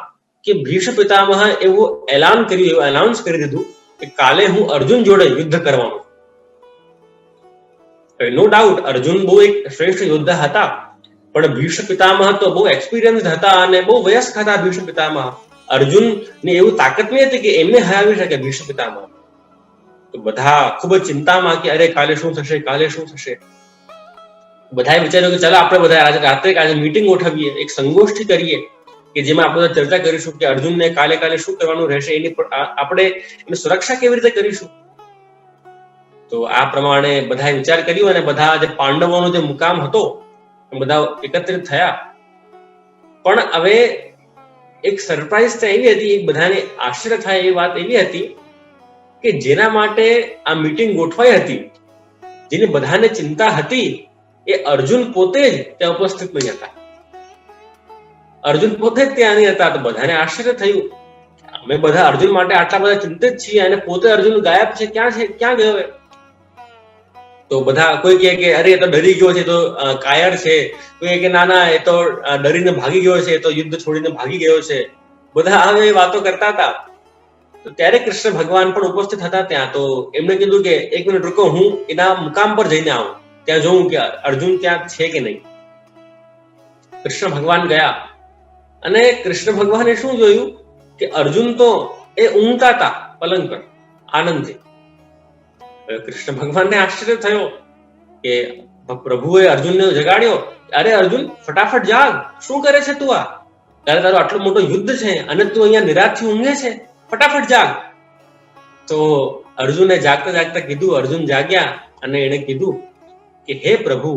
કે ભીષ્મ પિતામહ એવું એનાઉન્સ કરી દીધું કે કાલે હું અર્જુન જોડે યુદ્ધ કરવાનું. નો ડાઉટ અર્જુન બહુ એક શ્રેષ્ઠ યોદ્ધા હતા, પણ ભીષ્મ પિતામહ તો બહુ એક્સપિરિયન્સ હતા અને બહુ વયસ્ક હતા. ભીષ્મ પિતામહ, અર્જુન ની એવું તાકાત નહીં હતી કે એમને હરાવી શકે ભીષ્મ પિતામહ. તો બધા ખૂબ જ ચિંતામાં કે અરે કાલે શું થશે, કાલે શું થશે. બધાએ વિચાર્યું કે ચાલો આપણે બધા આજે રાત્રે મીટિંગ ગોઠવીએ, એક સંગોષ્ઠી કરીએ કે જેમાં આપણે ચર્ચા કરીશું કે અર્જુનને કાલે શું કરવાનું રહેશે, એની આપણે એની સુરક્ષા કેવી રીતે કરીશું. તો આ પ્રમાણે બધાએ વિચાર કર્યો અને બધા જે પાંડવોનો જે મુકામ હતો બધા એકત્રિત થયા. પણ હવે એક સરપ્રાઈઝ તો એવી હતી, બધાને આશ્ચર્ય થાય એવી વાત એવી હતી કે જેના માટે આ મીટિંગ ગોઠવાઈ હતી, જેની બધાને ચિંતા હતી, એ અર્જુન પોતે જ ત્યાં ઉપસ્થિત નહીં હતા. અર્જુન પોતે જ ત્યાં નહીં હતા. તો બધાને આશ્ચર્ય થયું, અમે બધા અર્જુન માટે આટલા બધા ચિંતિત છીએ અને પોતે અર્જુન ગાયબ છે, ક્યાં ગયો? તો બધા કોઈ કહે કે અરે એ તો ડરી ગયો છે, તો કાયર છે. કોઈ કે ના ના, એ તો ડરીને ભાગી ગયો છે, તો યુદ્ધ છોડીને ભાગી ગયો છે. બધા આવી વાતો કરતા હતા. તો ત્યારે કૃષ્ણ ભગવાન પણ ઉપસ્થિત હતા ત્યાં. તો એમને કીધું કે એક મિનિટ રૂકો, હું એના મુકામ પર જઈને આવું, ત્યાં જોઉં કે અર્જુન ત્યાં છે કે નહીં. કૃષ્ણ ભગવાન ગયા અને કૃષ્ણ ભગવાને શું જોયું કે અર્જુન તો એ ઊંઘતા હતા પલંગ પર આનંદથી. કૃષ્ણ ભગવાનને આશ્ચર્ય થયો કે પ્રભુએ અર્જુનને જગાડ્યો. અરે અર્જુન, ફટાફટ જાગ, શું કરે છે તું? ત્યારે તારું આટલું મોટું યુદ્ધ છે અને તું અહીંયા નિરાશથી ઊંઘે છે, ફટાફટ જાગ. તો અર્જુને જાગતા જાગતા કીધું, અર્જુન જાગ્યા અને એને કીધું કે હે પ્રભુ,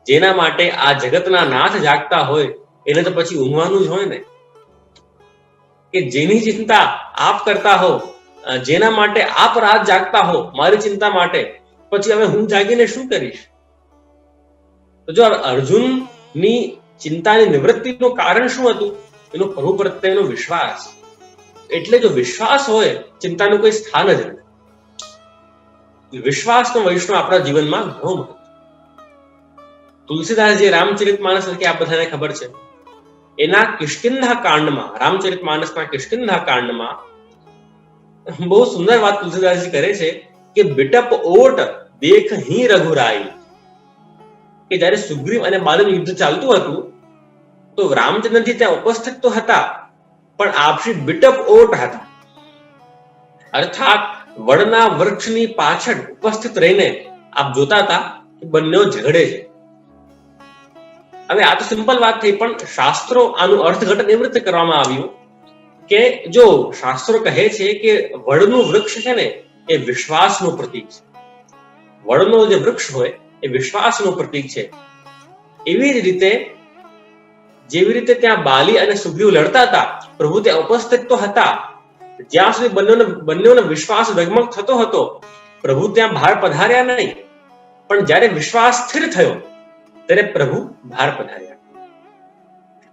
જેના માટે આ જગતના નાથ જાગતા હોય એને તો પછી ઊંઘવાનું જ હોય ને. કે જેની ચિંતા આપ કરતા હો, જેના માટે આપ રાત જાગતા હો મારી ચિંતા માટે, પછી હવે હું જાગીને શું કરીશ? તો જો અર્જુનની ચિંતાની નિવૃત્તિનું કારણ શું હતું? એનો પ્રભુ પ્રત્યેનો વિશ્વાસ. એટલે જો વિશ્વાસ હોય, ચિંતાનું કોઈ સ્થાન જ નથી. વિશ્વાસનો વૈષ્ણવ આપણા જીવનમાં ઘણો મહત્વ. તુલસીદાસજી રામચરિતમાનસ કે આ બધાને ખબર છે, એના કિષ્કિંધા કાંડમાં, રામચરિતમાનસના કિષ્કિંધા કાંડમાં બહુ સુંદર વાત તુલસીદાસજી કરે છે કે બિટપ ઓટ દેખ હી રઘુરાઈ. કે જયારે સુગ્રીવ અને બાલીનું યુદ્ધ ચાલતું હતું તો રામચંદ્રજી ત્યાં ઉપસ્થિત તો હતા, પણ આપશ્રી બિટપ ઓટ હતા. અર્થાત વડના વૃક્ષની પાછળ ઉપસ્થિત રહીને આપ જોતા હતા કે બંને ઝઘડે છે. હવે આ તો સિમ્પલ વાત થઈ, પણ શાસ્ત્રો આનું અર્થઘટન એવી રીતે કરવામાં આવ્યું કે જો શાસ્ત્રો કહે છે કે વડનું વૃક્ષ છે ને એ વિશ્વાસનું પ્રતીક છે. વડનો જે વૃક્ષ હોય એ વિશ્વાસનું પ્રતીક છે. એવી જ રીતે જેવી રીતે ત્યાં બાલી અને સુગ્રીવ લડતા હતા, પ્રભુ ત્યાં ઉપસ્થિત તો હતા. જ્યાં સુધી બંનેનો વિશ્વાસ ડગમગ થતો હતો, પ્રભુ ત્યાં બહાર પધાર્યા નહીં. પણ જ્યારે વિશ્વાસ સ્થિર થયો ત્યારે પ્રભુ બહાર પધાર્યા.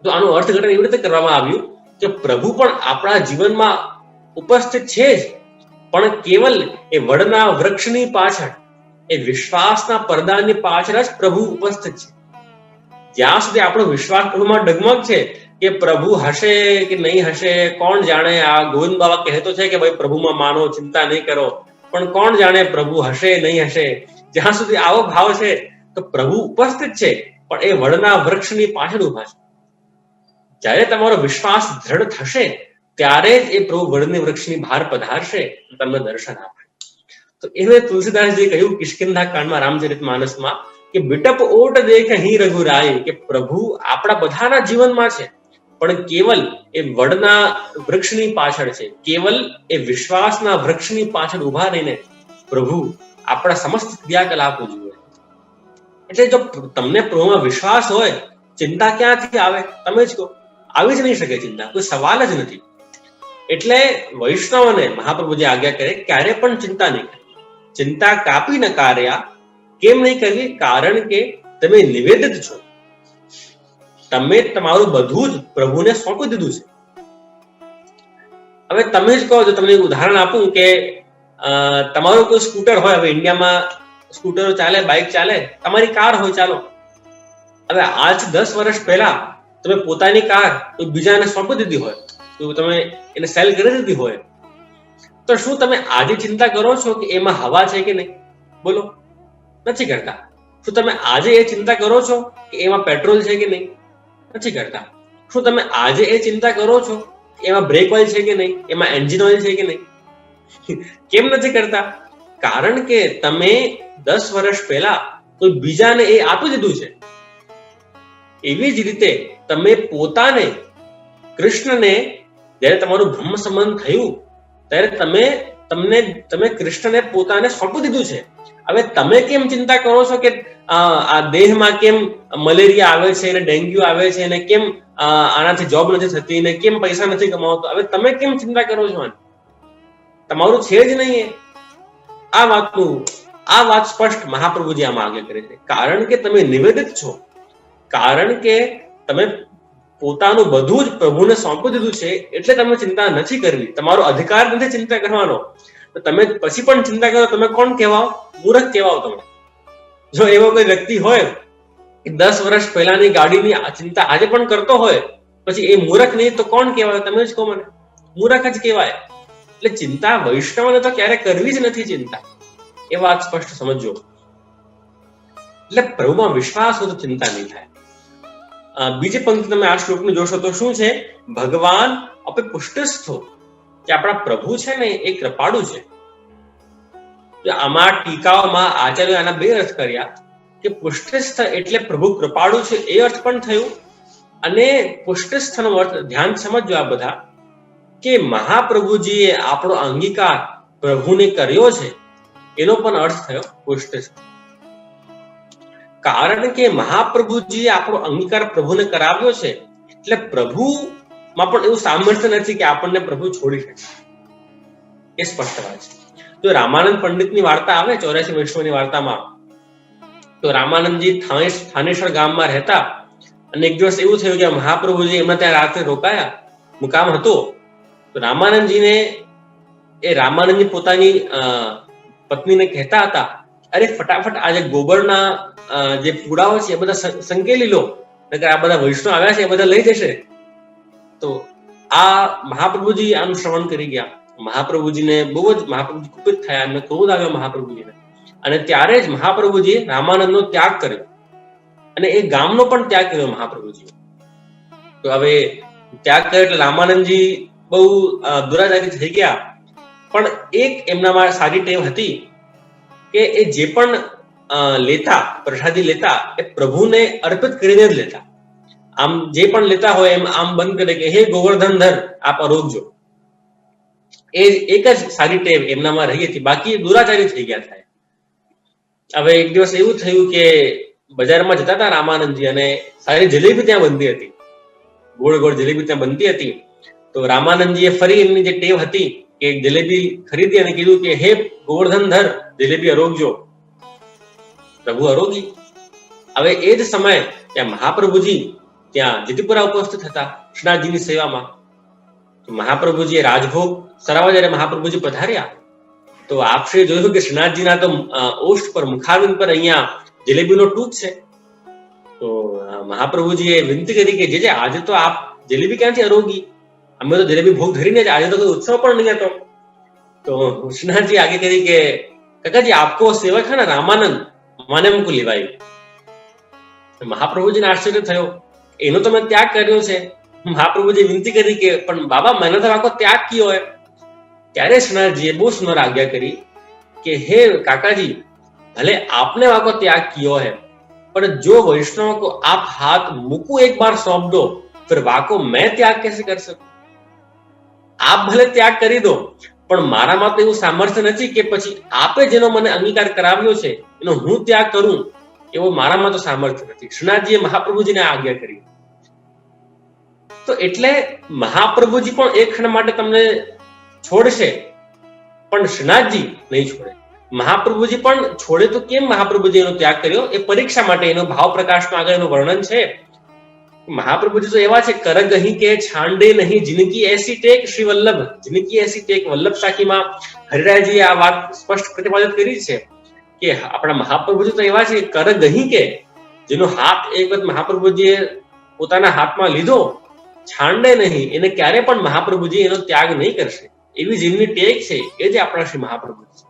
તો આનું અર્થઘટન એવી રીતે કરવામાં આવ્યું કે પ્રભુ પણ આપણા જીવનમાં ઉપસ્થિત છે જ, પણ કેવલ એ વડના વૃક્ષની પાછળ, એ વિશ્વાસના પડદાની પાછળ જ પ્રભુ ઉપસ્થિત છે. જ્યાં સુધી આપણો વિશ્વાસ પ્રભુમાં ડગમગ છે કે પ્રભુ હશે કે નહીં હશે કોણ જાણે. આ ગોવિંદ બાબા કહેતો છે કે ભાઈ પ્રભુમાં માનો, ચિંતા નહીં કરો, પણ કોણ જાણે પ્રભુ હશે નહીં હશે. જ્યાં સુધી આવો ભાવ છે તો પ્રભુ ઉપસ્થિત છે, પણ એ વડના વૃક્ષની પાછળ ઉભા છે. જ્યારે તમારો વિશ્વાસ દ્રઢ થશે ત્યારે જ એ પ્રભુ વડની વૃક્ષની બહાર પધારશે, તમને દર્શન આપશે. તો એને તુલસીદાસજી કહ્યું કિષ્કિંધા કાંડમાં, રામચરિતમાનસમાં કે બિટપ ઓટ દેખ હી રઘુરાય. કે પ્રભુ આપણા બધાના જીવનમાં છે, પણ કેવલ એ વડના વૃક્ષની પાછળ છે. કેવલ એ વિશ્વાસના વૃક્ષની પાછળ ઉભા રહીને પ્રભુ આપણા સમસ્ત ક્રિયાકલાપો જુએ. એટલે જો તમને પ્રભુમાં વિશ્વાસ હોય, ચિંતા ક્યાંથી આવે? તમે જ કહો. આવી જ નહીં શકે ચિંતા, કોઈ સવાલ જ નથી. એટલે વૈષ્ણવને મહાપ્રભુજી આજ્ઞા કરે ક્યારે પણ ચિંતા નહીં કરવી. ચિંતા કાપી ન કાર્યા. કેમ નહીં કરવી? કારણ કે તમે નિવેદિત છો. તમે તમારું બધું જ પ્રભુને સોંપી દીધું છે. હવે તમે જ કહો, જો તમને એક ઉદાહરણ આપું કે તમારું કોઈ સ્કૂટર હોય. હવે ઇન્ડિયામાં સ્કૂટરો ચાલે, બાઇક ચાલે, તમારી કાર હોય, ચાલો. હવે આજથી 10 વર્ષ પહેલા તમે પોતાની કાર કોઈ બીજાને સોંપી દીધી હોય, તો તમે એને સેલ કરી દીધી હોય, તો શું તમે આજે ચિંતા કરો છો કે એમાં હવા છે કે નહીં? બોલો, નથી કરતા. શું તમે આજે એ ચિંતા કરો છો કે એમાં પેટ્રોલ છે કે નહીં? નથી કરતા. શું તમે આજે એ ચિંતા કરો છો કે એમાં બ્રેક ઓઇલ છે કે નહીં, એમાં એન્જિન ઓઇલ છે કે નહીં? કેમ નથી કરતા? કારણ કે તમે 10 વર્ષ પહેલા કોઈ બીજાને એ આપી દીધું છે. એવી જ રીતે તમે પોતાને, કૃષ્ણને, જ્યારે તમારું બ્રહ્મ સંબંધ થયું ત્યારે તમે કૃષ્ણને પોતાને સોંપી દીધું છે. હવે તમે કેમ ચિંતા કરો છો કે આ દેહમાં કેમ મલેરિયા આવે છે અને ડેન્ગ્યુ આવે છે અને કેમ આનાથી જોબ નથી થતી ને કેમ પૈસા નથી કમાવતો? હવે તમે કેમ ચિંતા કરો છો? તમારું છે જ નહીં. આ વાત સ્પષ્ટ મહાપ્રભુજી આમાં આગળ કરે છે. કારણ કે તમે નિવેદિત છો, કારણ કે તમે પોતાનું બધું જ પ્રભુને સોંપી દીધું છે, એટલે તમે ચિંતા નથી કરવી. તમારો અધિકાર નથી ચિંતા કરવાનો. તમે પછી પણ ચિંતા કરો, તમે કોણ કહેવાઓ? મૂર્ખ કહેવાઓ તમે. જો એવો કોઈ વ્યક્તિ હોય 10 વર્ષ પહેલાની ગાડીની ચિંતા આજે પણ કરતો હોય, પછી એ મૂર્ખ નહીં તો કોણ કહેવાય? તમે જ કહો મને. મૂર્ખ જ કહેવાય. એટલે ચિંતા વૈષ્ણવને તો ક્યારે કરવી જ નથી. ચિંતા એ વાત સ્પષ્ટ સમજો. એટલે પ્રભુમાં વિશ્વાસ હોય તો ચિંતા નહીં થાય. બીજી પંક્તિ તમે આ શ્લોકને જોશો તો શું છે? ભગવાન આપે પુષ્ટસ્થો, કે આપણા પ્રભુ છે ને એ કૃપાળુ છે. આમાં ટીકાઓમાં આચાર્ય આના બે અર્થ કર્યા કે પુષ્ટસ્થ એટલે પ્રભુ કૃપાળુ છે એ અર્થ પણ થયું, અને પુષ્ટસ્થનો અર્થ ધ્યાન સમજો આ બધા, કે મહાપ્રભુજીએ આપણો અંગીકાર પ્રભુને કર્યો છે એનો પણ અર્થ થયો પુષ્ટસ્થ. કારણ કે મહાપ્રભુજીએ આપણો અંગીકાર પ્રભુને કરાવ્યો છે એટલે પ્રભુમાં પણ એવું સામર્થ્ય નથી કે આપણને પ્રભુ છોડી શકે. એ સ્પષ્ટ વાત છે. જો રામાનંદ પંડિતની વાર્તા આવે 84 વૈષ્ણવની વાર્તામાં, તો રામાનંદજી થાનેશ્વર ગામમાં રહેતા, અને એક દિવસ એવું થયું કે મહાપ્રભુજી એમના ત્યાં રાત્રે રોકાયા, મુકામ હતો. તો રામાનંદજી પોતાની પત્નીને કહેતા હતા, અરે ફટાફટ આજે ગોબરના જે પૂડાઓ છે એ બધા સંકેલી લો, નકર આ બધા વૈષ્ણવ આવ્યા છે એ બધા લઈ જશે. તો આ મહાપ્રભુજી આનું શ્રવણ કરી ગયા. મહાપ્રભુજીને મહાપ્રભુજી કુપિત થયા, એમને ક્રોધ આવ્યો મહાપ્રભુજીને, અને ત્યારે જ મહાપ્રભુજીએ રામાનંદનો ત્યાગ કર્યો, અને એ ગામનો પણ ત્યાગ કર્યો મહાપ્રભુજી. તો હવે ત્યાગ કર્યો એટલે રામાનંદજી બહુ દુરાચારી થઈ ગયા. પણ એક એમનામાં સારી ટેવ હતી કે એ જે પણ લેતા, પ્રસાદી લેતા, એ પ્રભુને અર્પિત કરીને જ લેતા. આમ જે પણ લેતા હોય એમ આમ બંધ કરે કે હે ગોવર્ધનધર આપ આરોગજો. એ એક જ સારી ટેવ એમનામાં રહી હતી, બાકી દુરાચારી થઈ ગયા થાય. હવે એક દિવસ એવું થયું કે બજારમાં જતા હતા રામાનંદજી, અને સારી જલેબી ત્યાં બનતી હતી, ગોળ ગોળ જલેબી ત્યાં બનતી હતી. તો રામાનંદજીએ ફરી એમની જે ટેવ હતી કે જલેબી ખરીદી અને કીધું કે હે ગોવર્ધનધર જલેબી આરોગજો. પ્રભુ આરોગી. હવે એ જ સમયે ત્યાં મહાપ્રભુજી ત્યાં જીતીપુરા ઉપસ્થિત હતા શ્રીનાથજીની સેવામાં. મહાપ્રભુજીએ રાજભોગ સરાવવા જ્યારે મહાપ્રભુજી પધાર્યા, તો આપશે જોયું કે શ્રીનાથજીના તો ઓષ્ઠ પર, મુખારવિંદ પર અહીંયા જલેબીનો ટૂક છે. તો મહાપ્રભુજીએ વિનંતી કરી કે જે આજે તો આપ જલેબી ક્યાંથી આરોગી? અમે તો જલેબી ભોગ ધરીને જ, આજે તો કોઈ ઉત્સવ પણ નહીં હતો. તો શ્રીનાથજી આગે કરી કે કાકાજી આપકો સેવક है ना रामानंद, મને हमको લેવાય. મહાપ્રભુજીને આશ્ચર્ય થયો, એનો તો મેં ત્યાગ કર્યો છે. મહાપ્રભુજી વિનંતી કરી કે પણ બાબા मैंने तो आपको त्याग किया है. ત્યારે શ્રીનાથજીએ બહુ સુંદર આજ્ઞા કરી કે હે કાકાજી, ભલે आपने वाको त्याग किया है, पर जो वैष्णव को आप हाथ मुकू एक बार सौंप दो, फिर वाको मैं त्याग कैसे कर सकूं? આપ ભલે ત્યાગ કરી દો, પણ મારામાં તો એવું સામર્થ્ય નથી કે પછી આપે જેનો મને અંગીકાર કરાવ્યો છે એનો હું ત્યાગ કરું, એવો મારામાં તો સામર્થ્ય નથી. શ્રીનાથજીએ મહાપ્રભુજીને આજ્ઞા કરી. તો એટલે મહાપ્રભુજી પણ એક ક્ષણ માટે તમને છોડશે, પણ શ્રીનાથજી નહીં છોડે. મહાપ્રભુજી પણ છોડે તો કેમ મહાપ્રભુજી એનો ત્યાગ કર્યો? એ પરીક્ષા માટે એનો ભાવ પ્રકાશમાં આગળ એનું વર્ણન છે. મહાપ્રભુજી તો એવા છે, કરગ અહીં કે છાંડે નહીં જિંદગી એસી ટેક શ્રી વલ્લભ, જિંદગી એસી ટેક. વલ્લભ શાખીમાં હરિરાયજીએ આ વાત સ્પષ્ટ પ્રતિપાદિત કરી છે કે આપણા મહાપ્રભુજી તો એવા છે, કરગ અહીં કે જેનો હાથ એક વખત મહાપ્રભુજીએ પોતાના હાથમાં લીધો, છાંડે નહીં, એને ક્યારે પણ મહાપ્રભુજી એનો ત્યાગ નહીં કરશે, એવી જેમની ટેક છે એ જ આપણા શ્રી મહાપ્રભુજી.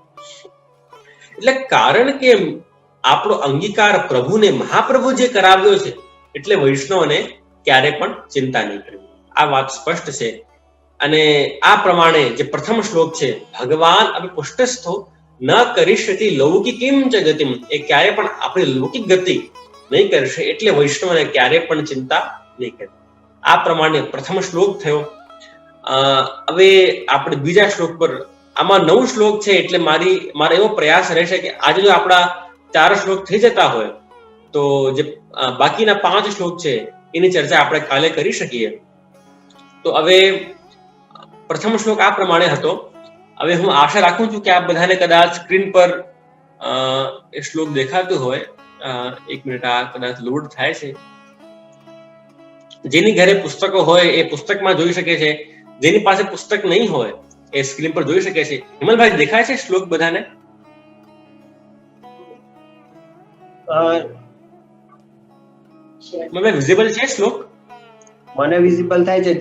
એટલે કારણ કે આપણો અંગીકાર પ્રભુને મહાપ્રભુજીએ કરાવ્યો છે, એટલે વૈષ્ણવને ક્યારે પણ ચિંતા નહીં કરવી. આ વાત સ્પષ્ટ છે. અને આ પ્રમાણે જે પ્રથમ શ્લોક છે, ભગવાન અભિ પુષ્ટસ્થો ન કરીષ્યતિ લૌકિકીમ ચ ગતિમ, એ ક્યારે પણ આપણી લૌકિક ગતિ નહીં કરશે, એટલે વૈષ્ણવને ક્યારે પણ ચિંતા નહીં કરવી. આ પ્રમાણે પ્રથમ શ્લોક થયો. હવે આપણે બીજા શ્લોક પર આમાં 9 શ્લોક છે, એટલે મારો એવો પ્રયાસ રહેશે કે આજે જો આપણા 4 શ્લોક થઈ જતા હોય તો જે બાકીના 5 શ્લોક છે એની ચર્ચા આપણે કાલે કરી શકીએ. તો હવે પ્રથમ શ્લોક આ પ્રમાણે હતો. હવે હું આશા રાખું છું કે આપ બધાને કદાચ સ્ક્રીન પર એ શ્લોક દેખાતું હોય. 1 મિનિટ, આ કદાચ લોડ થાય છે. જેની ઘરે પુસ્તકો હોય એ પુસ્તકમાં જોઈ શકે છે, જેની પાસે પુસ્તક નહીં હોય એ સ્ક્રીન પર જોઈ શકે છે. હિમલભાઈ, દેખાય છે શ્લોક બધાને? મને વિઝિબલ છે શ્લોક? મને વિઝિબલ થાય છે.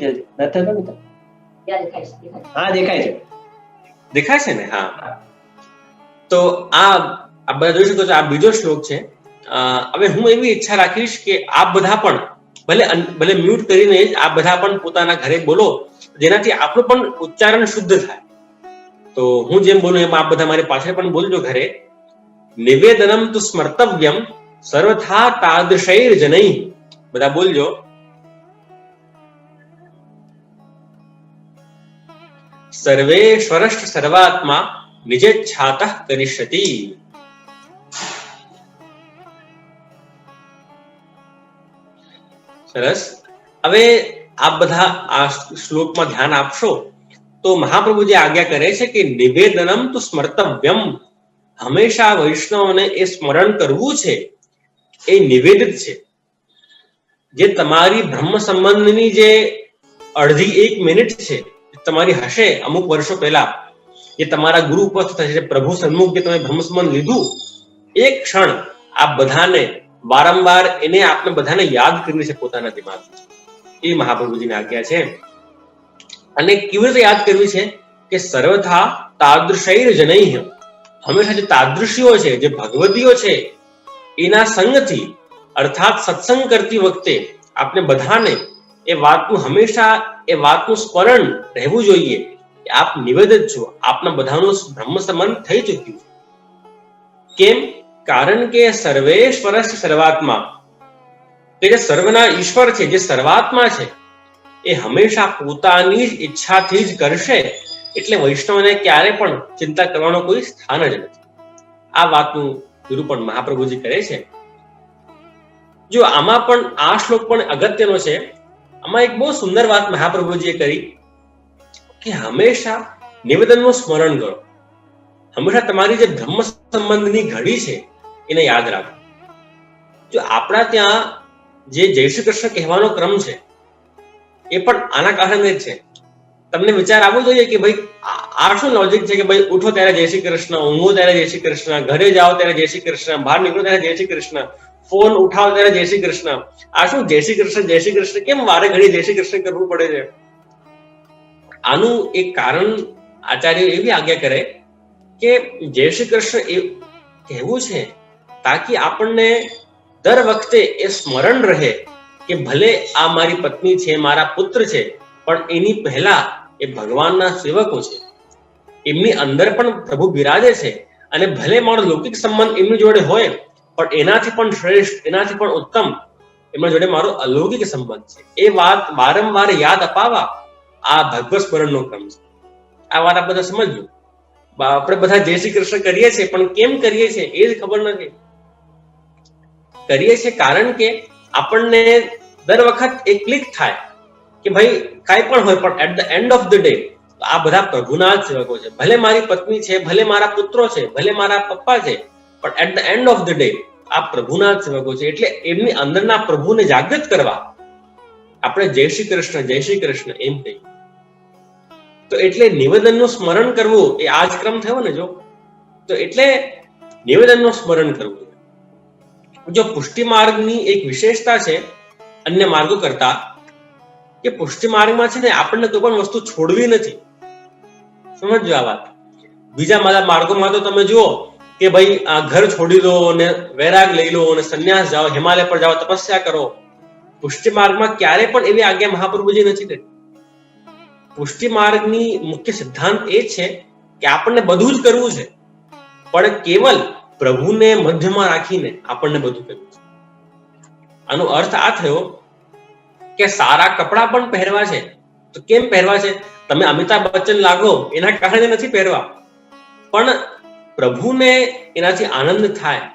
હા, દેખાય છે. દેખાય છે ને? હા. તો આ બધા જોઈ શકો છો, આ બીજો શ્લોક છે. હવે હું એવી ઈચ્છા રાખીશ કે આપ બધા પણ ભલે મ્યુટ કરીને જ આ બધા પણ પોતાના ઘરે બોલો, જેનાથી આપણું પણ ઉચ્ચારણ શુદ્ધ થાય. તો હું જેમ બોલું એમ આપ બધા મારી પાછળ પણ બોલજો ઘરે. નિવેદનમ તુ સ્મર્તવ્યમ સર્વથા તાદૃશૈર જનૈ. બધા બોલજો. સર્વેશ્વરશ્ચ સર્વાત્મા નિજેચ્છાતઃ કરિષ્યતિ. સરસ. હવે આપ બધા આ શ્લોકમાં ધ્યાન આપશો તો મહાપ્રભુજી આજ્ઞા કરે છે કે નિવેદનમ તુ સ્મર્તવ્યમ. હંમેશા વૈષ્ણવને એ સ્મરણ કરવું છે, એ નિવેદિત છે. જે તમારી બ્રહ્મ સંબંધની જે અડધી 1 મિનિટ છે તમારી હશે અમુક વર્ષો પહેલા, જે તમારા ગુરુ ઉપસ્થિત થશે, પ્રભુ સન્મુખ જે તમે બ્રહ્મ સંબંધ લીધું, એક ક્ષણ આ બધાને વારંવાર એને આપણે બધાને યાદ કરવી છે પોતાના દિમાગમાં. એ મહાપ્રભુજીની આજ્ઞા છે. અને કેવી રીતે યાદ કરવી છે કે સર્વથા તાદૃશૈર જનૈઃ. હંમેશા જે તાદૃશીઓ છે, જે ભગવદીઓ છે, એના સંગથી અર્થાત સત્સંગ કરતી વખતે આપણે બધાને એ વાતનું હંમેશા એ વાતનું સ્મરણ રહેવું જોઈએ કે આપ નિવેદિત છો, આપના બધાનું બ્રહ્મ સંબંધ થઈ ચૂક્યું. કેમ? કારણ કે સર્વેશ્વરસ્ય સર્વાત્મા, કે જે સર્વના ઈશ્વર છે, જે સર્વાત્મા છે, એ હંમેશા પોતાની જ ઈચ્છાથી જ કરશે. એટલે વૈષ્ણવને ક્યારે પણ ચિંતા કરવાનો કોઈ સ્થાન જ નથી. આ વાતનું નિરૂપણ મહાપ્રભુજી કરે છે. જો આમાં પણ આ શ્લોક પણ અગત્યનો છે. આમાં એક બહુ સુંદર વાત મહાપ્રભુજીએ કરી કે હંમેશા નિવેદનનું સ્મરણ કરો. હંમેશા તમારી જે બ્રહ્મ સંબંધની ઘડી છે એને યાદ રાખો. જો આપણા ત્યાં જે જય શ્રી કૃષ્ણ કહેવાનો ક્રમ છે એ પણ આના કારણે જ છે. તમને વિચાર આવવો જોઈએ કે ભાઈ આ શું લોજિક છે કે ભાઈ ઉઠો ત્યારે જય શ્રી કૃષ્ણ, ઊંઘો ત્યારે જય શ્રી કૃષ્ણ, ઘરે જાઓ ત્યારે જય શ્રી કૃષ્ણ, બહાર નીકળો ત્યારે જય શ્રી કૃષ્ણ, ફોન ઉઠાવો ત્યારે જય શ્રી કૃષ્ણ. આ શું જય શ્રી કૃષ્ણ જય શ્રી કૃષ્ણ કેમ વારે ઘડી જય શ્રી કૃષ્ણ કરવું પડે છે? આનું એક કારણ આચાર્ય એવી આજ્ઞા કરે કે જય શ્રી કૃષ્ણ એ કહેવું છે તાકી આપણને દર વખતે એ સ્મરણ રહે કે ભલે આ મારી પત્ની છે, મારા પુત્ર છે, પણ એની પહેલા એ ભગવાનના સેવકો છે, એમની અંદર પણ પ્રભુ બિરાજે છે. અને ભલે મારો લૌકિક સંબંધ એમની જોડે હોય, પણ એનાથી પણ શ્રેષ્ઠ, એનાથી પણ ઉત્તમ એમના જોડે મારો અલૌકિક સંબંધ છે. એ વાત વારંવાર યાદ અપાવવા આ ભગવત સ્મરણનો ક્રમ છે. આ વાત આપણે બધા સમજવું. આપણે બધા જય શ્રી કૃષ્ણ કરીએ છીએ, પણ કેમ કરીએ છીએ એ જ ખબર નથી. કરીએ છીએ કારણ કે આપણને દર વખત એક ક્લિક થાય કે ભાઈ કાંઈ પણ હોય, પણ at the end of the day આ બધા પ્રભુના જ સેવકો છે. ભલે મારી પત્ની છે, ભલે મારા પુત્રો છે, ભલે મારા પપ્પા છે, પણ at the end of the day આ પ્રભુના જ સેવકો છે. એટલે એમની અંદરના પ્રભુને જાગૃત કરવા આપણે જય શ્રી કૃષ્ણ એમ કહીએ. તો એટલે નિવેદનનું સ્મરણ કરવું એ આ જ ક્રમ થયો ને. તો એટલે નિવેદનનું સ્મરણ કરવું. જો પુષ્ટિ માર્ગની એક વિશેષતા છે અન્ય માર્ગો કરતા, કે પુષ્ટિ માર્ગમાં છે ને આપણને કોઈ પણ વસ્તુ છોડવી નથી. સમજો આ વાત. બીજા માર્ગોમાં તો તમે જુઓ કે ભાઈ આ ઘર છોડી દો અને વૈરાગ લઈ લો અને સંન્યાસ જાઓ, હિમાલય પર જાઓ, તપસ્યા કરો. પુષ્ટિ માર્ગમાં ક્યારે પણ એવી આજ્ઞા મહાપ્રભુજી નથી કરી. પુષ્ટિ માર્ગની મુખ્ય સિદ્ધાંત એ છે કે આપણને બધું જ કરવું છે, પણ કેવલ પ્રભુને મધ્યમાં રાખીને આપણને બધું કરવું છે. આનો અર્થ આ થયો કે સારા કપડા પણ પહેરવા છે, તો કેમ પહેરવા છે? તમે અમિતાભ બચ્ચન લાગો એના કારણે નથી પહેરવા, પણ પ્રભુને એનાથી આનંદ થાય,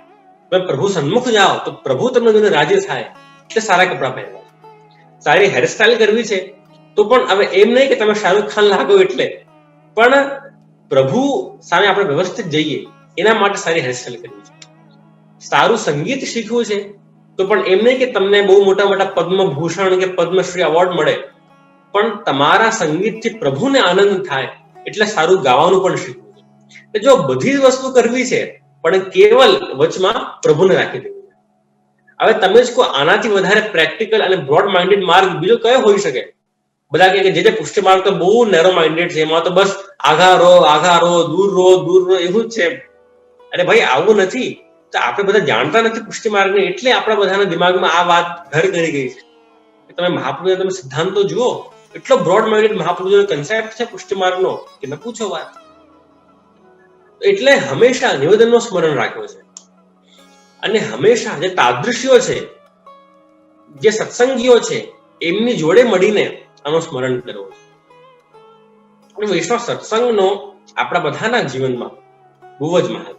તમે પ્રભુ સન્મુખ જાઓ તો પ્રભુ તમને જોઈને રાજી થાય, એટલે સારા કપડાં પહેરવા. સારી હેરસ્ટાઇલ કરવી છે તો પણ હવે એમ નહીં કે તમે શાહરુખ ખાન લાગો એટલે, પણ પ્રભુ સામે આપણે વ્યવસ્થિત જઈએ એના માટે સારી હેરસ્ટાઇલ કરવી છે. સારું સંગીત શીખવું છે તો પણ એમ નહીં કે તમને બહુ મોટા મોટા પદ્મભૂષણ કે પદ્મશ્રી એવોર્ડ મળે, પણ તમારા સંગીતથી પ્રભુને આનંદ થાય એટલે સારું ગાવાનું પણ શીખવું છે. જો બધી જ વસ્તુ કરવી છે પણ કેવલ વચમાં પ્રભુને રાખી દેવું. હવે તમે જ કહો આનાથી વધારે પ્રેક્ટિકલ અને બ્રોડ માઇન્ડેડ માર્ગ બીજો કયો હોઈ શકે? બધા કહે કે જે પુષ્ટિ માર્ગ તો બહુ નેરો માઇન્ડેડ છે, એમાં તો બસ આઘા રહો, દૂર રહો એવું જ છે. અરે ભાઈ આવું નથી. તો આપણે બધા જાણતા નથી પુષ્ટિ માર્ગને, એટલે આપણા બધાના દિમાગમાં આ વાત ઘર કરી ગઈ છે. તમે મહાપ્રભુના તમે સિદ્ધાંતો જુઓ, એટલો બ્રોડ માઇન્ડેડ મહાપ્રભુનો કન્સેપ્ટ છે પુષ્ટિ માર્ગનો કે ન પૂછો વાત. એટલે હંમેશા નિવેદનનો સ્મરણ રાખ્યો છે, અને હંમેશા જે તાદૃશ્યો છે, જે સત્સંગીઓ છે, એમની જોડે મળીને આનું સ્મરણ કરવું છે. વૈષ્ણવ સત્સંગનો આપણા બધાના જીવનમાં બહુ જ મહત્વ.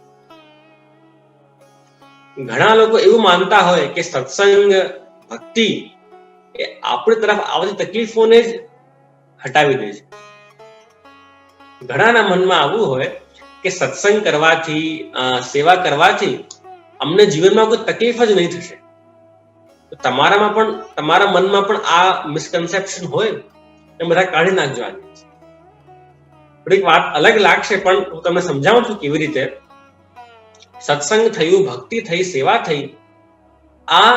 ઘણા લોકો એવું માનતા હોય કે સત્સંગ ભક્તિ એ આપણી તરફ આવતી તકલીફોને જ હટાવી દે છે. ઘણાના મનમાં આવું હોય કે સત્સંગ કરવાથી, સેવા કરવાથી અમને જીવનમાં કોઈ તકલીફ જ નહીં થશે. તો તમારા મનમાં પણ આ મિસકન્સેપ્શન હોય એ બધા કાઢી નાખજો. આજે થોડીક વાત અલગ લાગશે પણ હું તમને સમજાવું છું કેવી રીતે. સત્સંગ થયું, ભક્તિ થઈ, સેવા થઈ, આ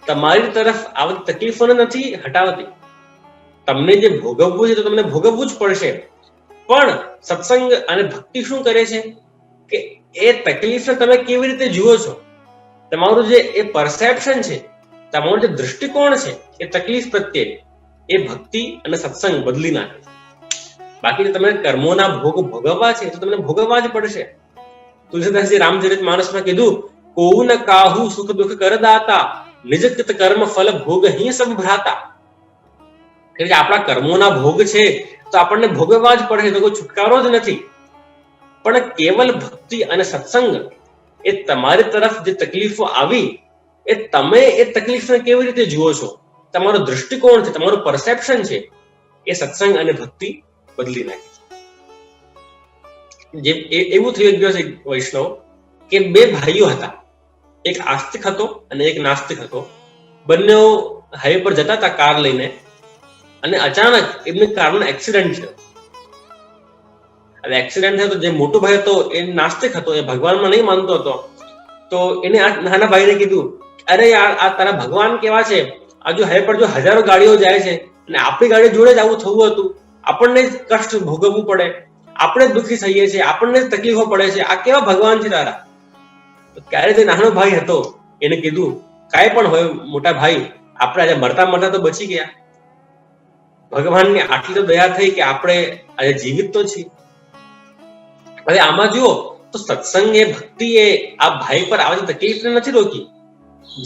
તમારી તરફ આવતી તકલીફોને નથી હટાવતી. તમને જે ભોગવવું છે તો તમને ભોગવવું જ પડશે, પણ સત્સંગ અને ભક્તિ શું કરે છે કે એ તકલીફને તમે કેવી રીતે જુઓ છો, તમારું જે એ પરસેપ્શન છે, તમારો જે દૃષ્ટિકોણ છે એ તકલીફ પ્રત્યે, એ ભક્તિ અને સત્સંગ બદલી નાખે છે. બાકી તમે કર્મોના ભોગ ભોગવવા છે તો તમને ભોગવવા જ પડશે. તુલસીદાસજી રામચરિત માનસમાં કીધું, કોઉ ન કાહુ સુખ દુઃખ કરદાતા, નિજ કૃત કર્મ ફલ ભોગ હી સબ ભ્રાતા. કે આપણા કર્મોના ભોગ છે તો આપણને ભોગવવા જ પડે, તો કોઈ છુટકારો જ નથી. પણ કેવલ ભક્તિ અને સત્સંગ એ તમારી તરફ જે તકલીફો આવી, એ તમે એ તકલીફને કેવી રીતે જુઓ છો, તમારો દૃષ્ટિકોણ છે, તમારું પરસેપ્શન છે, એ સત્સંગ અને ભક્તિ બદલી નાખે છે. જે એવું થયું એક દિવસ એક વૈષ્ણવ કે બે ભાઈઓ હતા, એક આસ્તિક હતો અને એક નાસ્તિક હતો. બંને હાઈવે પર જતા હતા કાર લઈને, અને અચાનક એમની કારનો એક્સિડન્ટ થયો. હવે એક્સિડન્ટ થયો તો જે મોટો ભાઈ હતો એ નાસ્તિક હતો, એ ભગવાનમાં નહીં માનતો હતો. તો એને આ નાના ભાઈને કીધું, અરે યાર આ તારા ભગવાન કેવા છે, આજુ હાઈવે પર જો હજારો ગાડીઓ જાય છે અને આપણી ગાડી જોડે જ આવું થવું હતું, આપણને જ કષ્ટ ભોગવવું પડે, આપણે જ દુઃખી થઈએ છીએ, આપણને જ તકલીફો પડે છે, આ કેવા ભગવાન છે તારા? ત્યારે જે નાનો ભાઈ હતો એને કીધું, કાંઈ પણ હોય મોટા ભાઈ, આપણે આજે મરતા તો બચી ગયા. ભગવાનની આટલી તો દયા થઈ કે આપણે આજે જીવિત તો છીએ. હવે આમાં જુઓ તો સત્સંગ એ ભક્તિ એ આ ભાઈ પર આવતી તકલીફને નથી રોકી.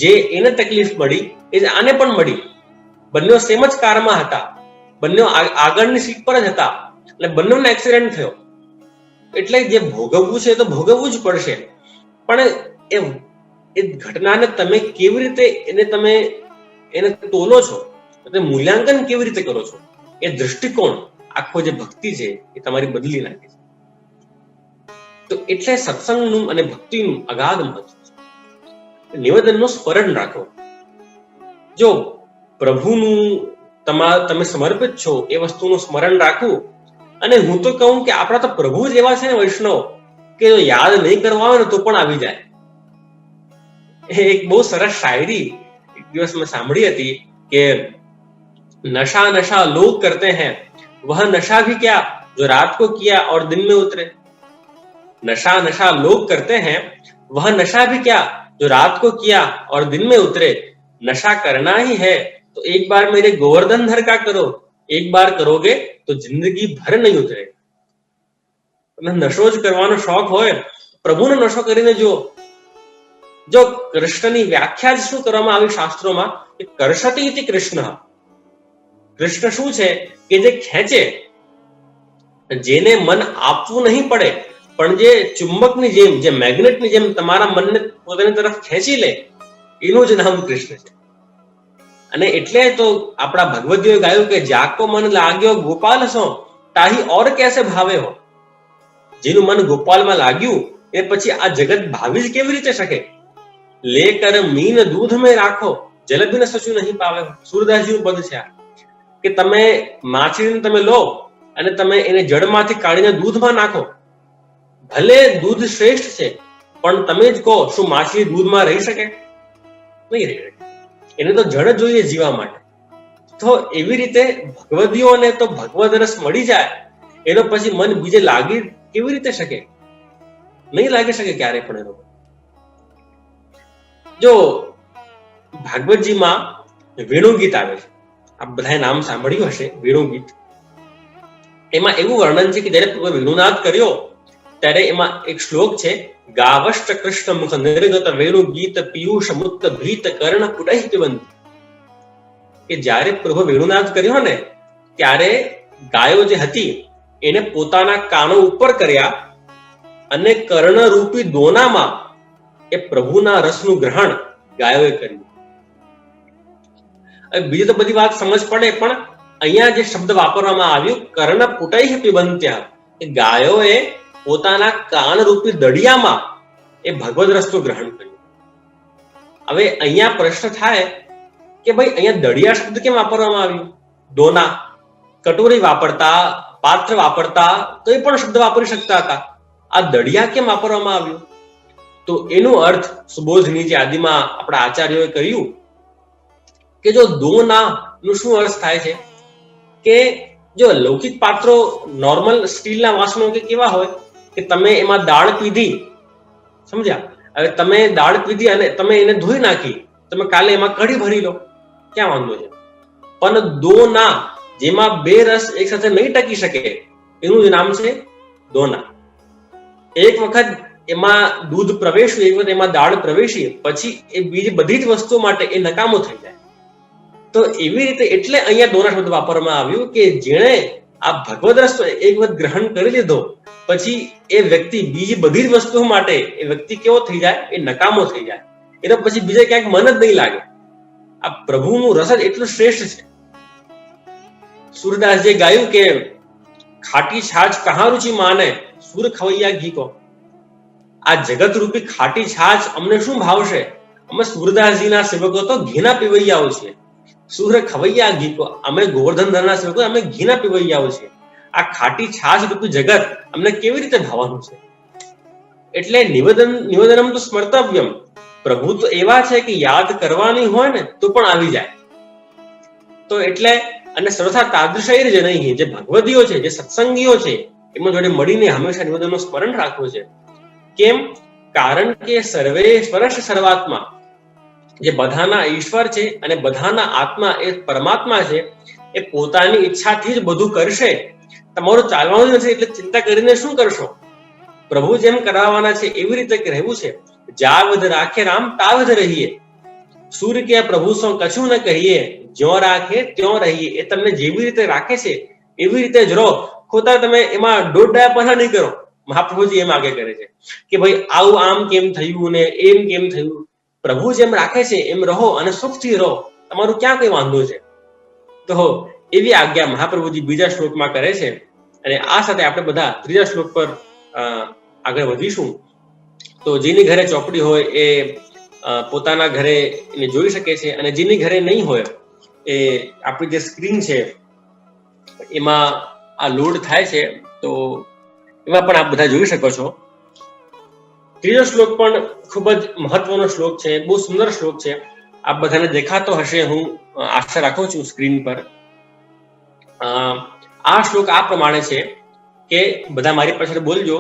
જે એને તકલીફ મળી એ જ આને પણ મળી. બંને સેમ જ કારમાં હતા, બંને આગળની સીટ પર જ હતા, અને બંનેનો એક્સિડન્ટ થયો. એટલે જે ભોગવવું છે તો ભોગવવું જ પડશે, પણ એ ઘટનાને તમે કેવી રીતે એને તોલો છો, તમે મૂલ્યાંકન કેવી રીતે કરો છો, એ દૃષ્ટિકોણ આખો જે ભક્તિ છે એ તમારી બદલી નાખે છે. તો એટલે સત્સંગનું અને ભક્તિનું અગાધ મહત્વ છે. નિવેદનનું સ્મરણ રાખો. જો પ્રભુનું તમે સમર્પિત છો એ વસ્તુનું સ્મરણ રાખવું. અને હું તો કહું કે આપણા તો પ્રભુ જ એવા છે ને વૈષ્ણવ કે યાદ નહીં કરવા આવે ને તો પણ આવી જાય. એક બહુ સરસ શાયરી એક દિવસ મેં સાંભળી હતી કે नशा नशा लोग करते हैं, वह नशा भी क्या जो रात को किया और दिन में उतरे. नशा नशा लोग करते हैं, वह नशा भी क्या जो रात को किया और दिन में उतरे. नशा करना ही है तो एक बार मेरे गोवर्धन धर का करो, एक बार करोगे तो जिंदगी भर नहीं उतरे. નશો જ કરવાનો શોખ હોય, પ્રભુનો નશો કરીને જુઓ. જો કૃષ્ણની વ્યાખ્યા જ શું કરવામાં આવી શાસ્ત્રોમાં, કે કર્ષતિ ઇતિ કૃષ્ણ, કૃષ્ણ શું છે કે જે ખેંચે, જેને મન આપવું નહીં પડે, પણ જે ચુંબકની જેમ, જે મેગ્નેટની જેમ તમારા મનને પોતાની તરફ ખેંચી લે, એનું જ નામ કૃષ્ણ છે. અને એટલે તો આપણા ભગવદીઓએ ગાયું કે જાકો મન લાગ્યો ગોપાલ સો તાહી ઓર કેસે ભાવે હો. જેનું મન ગોપાલમાં લાગ્યું એ પછી આ જગત ભાવી જ કેવી રીતે શકે? લે કર મીન દૂધ મેં રાખો જલબિન સચું નહીં પાવે. સૂરદાસજીનું પદ છે આ, કે તમે માછલીને તમે લો અને તમે એને જળમાંથી કાઢીને દૂધમાં નાખો. ભલે દૂધ શ્રેષ્ઠ છે, પણ તમે જ કહો શું માછલી દૂધમાં રહી શકે? નહીં રહી શકે. એને તો જળ જોઈએ જીવા માટે. તો એવી રીતે ભગવદીઓને તો ભગવદ રસ મળી જાય, એનો પછી મન બીજે લાગી કેવી રીતે શકે? નહીં લાગી શકે ક્યારે પણ એનો. જો ભાગવતજીમાં વેણુ ગીત આવે છે, આપ બધાએ નામ સાંભળ્યું હશે વેણુ ગીત. એમાં એવું વર્ણન છે કે જયારે વેણુનાદ કર્યો ત્યારે એમાં એક શ્લોક છે, ગાવષ્ટ કૃષ્ણ મુખ નિર્ગત વેણુ ગીત પિયુષ મુક્ત ભીત કર્ણ પુટૈ પિબંત. કે જ્યારે પ્રભુ વેણુનાદ કર્યો ને ત્યારે ગાયો જે હતી એને પોતાના કાનો ઉપર કર્યા અને કર્ણરૂપી દોનામાં એ પ્રભુના રસનું ગ્રહણ ગાયોએ કર્યું. બીજી તો બધી વાત સમજ પડે, પણ અહીંયા જે શબ્દ વાપરવામાં આવ્યું કર્ણ પુટૈ પિબંત્યા, એ ગાયોએ પોતાના કાનરૂપી દડિયામાં એ ભગવદ રસનું ગ્રહણ કર્યું. હવે અહીંયા પ્રશ્ન થાય કે ભાઈ અહીંયા દડિયા શબ્દ કેમ વાપરવામાં આવ્યું? દોના, કટોરી વાપરતા, પાત્ર વાપરતા, કોઈ પણ શબ્દ વાપરી શકતા હતા. આ દડિયા કેમ વાપરવામાં આવ્યું? તો એનો અર્થ સુબોધની જે આદિમાં આપણા આચાર્યોએ કહ્યું કે જો દોના નું શું અર્થ થાય છે કે જો લૌકિક પાત્રો નોર્મલ સ્ટીલના વાસણો કે કેવા હોય કે તમે એમાં દાળ પીધી, સમજ્યા? હવે તમે દાળ પીધી અને તમે એને ધોઈ નાખી, તમે કાલે એમાં કઢી ભરી લો, ક્યાં વાંધો છે? પણ દોના, જેમાં બે રસ એક સાથે નહીં ટકી શકે, એનું જ નામ છે દોના. એક વખત એમાં દૂધ પ્રવેશ્યું, એક વખત એમાં દાળ પ્રવેશી, પછી એ બીજી બધી જ વસ્તુ માટે એ નકામો થઈ જાય. તો એવી રીતે એટલે અહીંયા દોના શબ્દ વાપરવામાં આવ્યું કે જેણે આ ભગવદ રસ એક વખત ગ્રહણ કરી લીધો પછી એ વ્યક્તિ બીજી બધી જ વસ્તુઓ માટે એ વ્યક્તિ કેવો થઈ જાય? એ નકામો થઈ જાય. એને પછી બીજે ક્યાંક મન જ નહીં લાગે. આ પ્રભુનું રસ જ એટલું શ્રેષ્ઠ છે. સૂરદાસજીએ ગાયું કે ખાટી છાછ કહા રુચિ માને સુર ખવૈયા ઘી કો. આ જગત રૂપી ખાટી છાછ અમને શું ભાવશે? અમે સૂરદાસજીના સેવકો તો ઘીના પીવૈયાઓ છીએ. સુર ખવૈયા ઘી કો, અમે ગોવર્ધન ધરના સેવકો, અમે ઘીના પીવૈયાઓ છીએ. આ ખાટી છાછ રૂપી જગત અમને કેવી રીતે ભાવવાનું છે? એટલે નિવેદનમ તો સ્મર્તવ્યમ. પ્રભુ તો એવા છે કે યાદ કરવાની હોય ને તો પણ આવી જાય. તો એટલે અને સર્વથા તાદૃશૈર જ નહીં, જે ભગવદીઓ છે, જે સત્સંગીઓ છે, એમાં જોડે મળીને હંમેશા નિવેદનનું સ્મરણ રાખવું છે. કેમ? કારણ કે સર્વેશ્વર સર્વાત્મા, જે બધાના ઈશ્વર છે અને બધાના આત્મા એ પરમાત્મા છે, એ પોતાની ઈચ્છાથી જ બધું કરશે. તમારું ચાલવાનું નથી એટલે ચિંતા કરીને શું કરશો? પ્રભુ જેમ કરાવવાના છે એવી રીતે રહેવું છે. જાવદ રાખે રામ તાવદ રહીએ, સૂર્ય કે પ્રભુ સો કશું ન કહીએ, જ્યો રાખે ત્યો રહીએ. એ તમને જેવી રીતે રાખે છે એવી રીતે જ રહો. ખોટા તમે એમાં દોઢ પાછા નહીં કરો. મહાપ્રભુજી એમ આગે કરે છે કે ભાઈ આવું આમ કેમ થયું ને એમ કેમ થયું? પ્રભુ જેમ રાખે છે એમ રહો અને સુખથી રહો. તમારું ક્યાં કઈ વાંધો છે? તો એવી આજ્ઞા મહાપ્રભુજી બીજા શ્લોકમાં કરે છે. અને આ સાથે આપણે બધા ત્રીજા શ્લોક પર આગળ વધીશું. તો જેની ઘરે ચોપડી હોય એ પોતાના ઘરે એને જોઈ શકે છે, અને જેની ઘરે નહીં હોય એ આપણી જે સ્ક્રીન છે એમાં આ લોડ થાય છે, તો એમાં પણ આપ બધા જોઈ શકો છો. ત્રીજો શ્લોક પણ ખૂબ જ મહત્વનો શ્લોક છે, બહુ સુંદર શ્લોક છે. આપ બધાને દેખાતો હશે, હું આશા રાખું છું સ્ક્રીન પર. આ શ્લોક આ પ્રમાણે છે કે બધા મારી પાછળ બોલજો.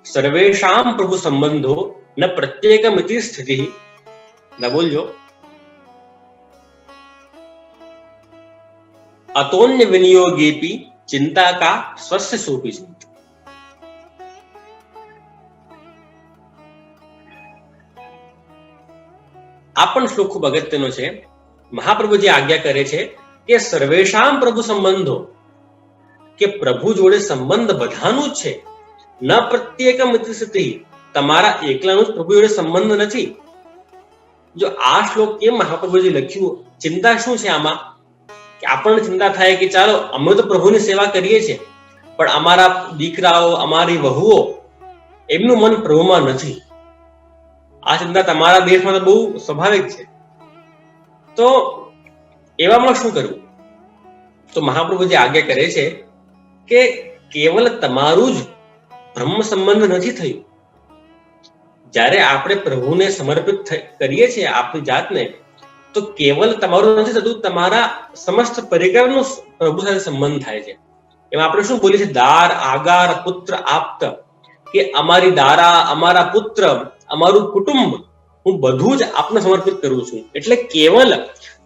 સર્વેશામ પ્રભુ સંબંધો ન પ્રત્યેકમિતિ સ્થિતિ. ના બોલજો. અતોન્ય વિનિયોગેપી ચિંતા કા સ્વસ્ય સોપી છે. આ પણ શ્લોક ખૂબ અગત્યનો છે. મહાપ્રભુજી આજ્ઞા કરે છે કે સર્વેશામ પ્રભુ સંબંધો, કે પ્રભુ જોડે સંબંધ બધાનું જ છે. ન પ્રત્યેકમ ઇતિ સ્થિતિ, તમારા એકલાનું જ પ્રભુ જોડે સંબંધ નથી. જો આ શ્લોક કેમ મહાપ્રભુજી લખ્યું, ચિંતા શું છે આમાં? કે આપણને ચિંતા થાય કે ચાલો અમે તો પ્રભુની સેવા કરીએ છીએ, પણ અમારા દીકરાઓ, અમારી વહુઓ, એમનું મન પ્રભુમાં નથી. આ ચિંતા તમારા દેશમાં તો બહુ સ્વાભાવિક છે. તો એવામાં શું કરવું? તો મહાપ્રભુજી આજ્ઞા કરે છે કે કેવલ તમારું જ બ્રહ્મ સંબંધ નથી થયું. જ્યારે આપણે પ્રભુને સમર્પિત કરીએ છીએ આપણી જાતને, તો કેવલ તમારું નથી થતું, તમારા સમસ્ત પરિકરનો પ્રભુ સાથે સંબંધ થાય છે. એમાં આપણે શું બોલીએ છીએ? દાર, આગાર, પુત્ર, આપ્ત, કે અમારી દારા, અમારા પુત્ર, અમારું કુટુંબ, હું બધું જ આપને સમર્પિત કરું છું. એટલે કેવલ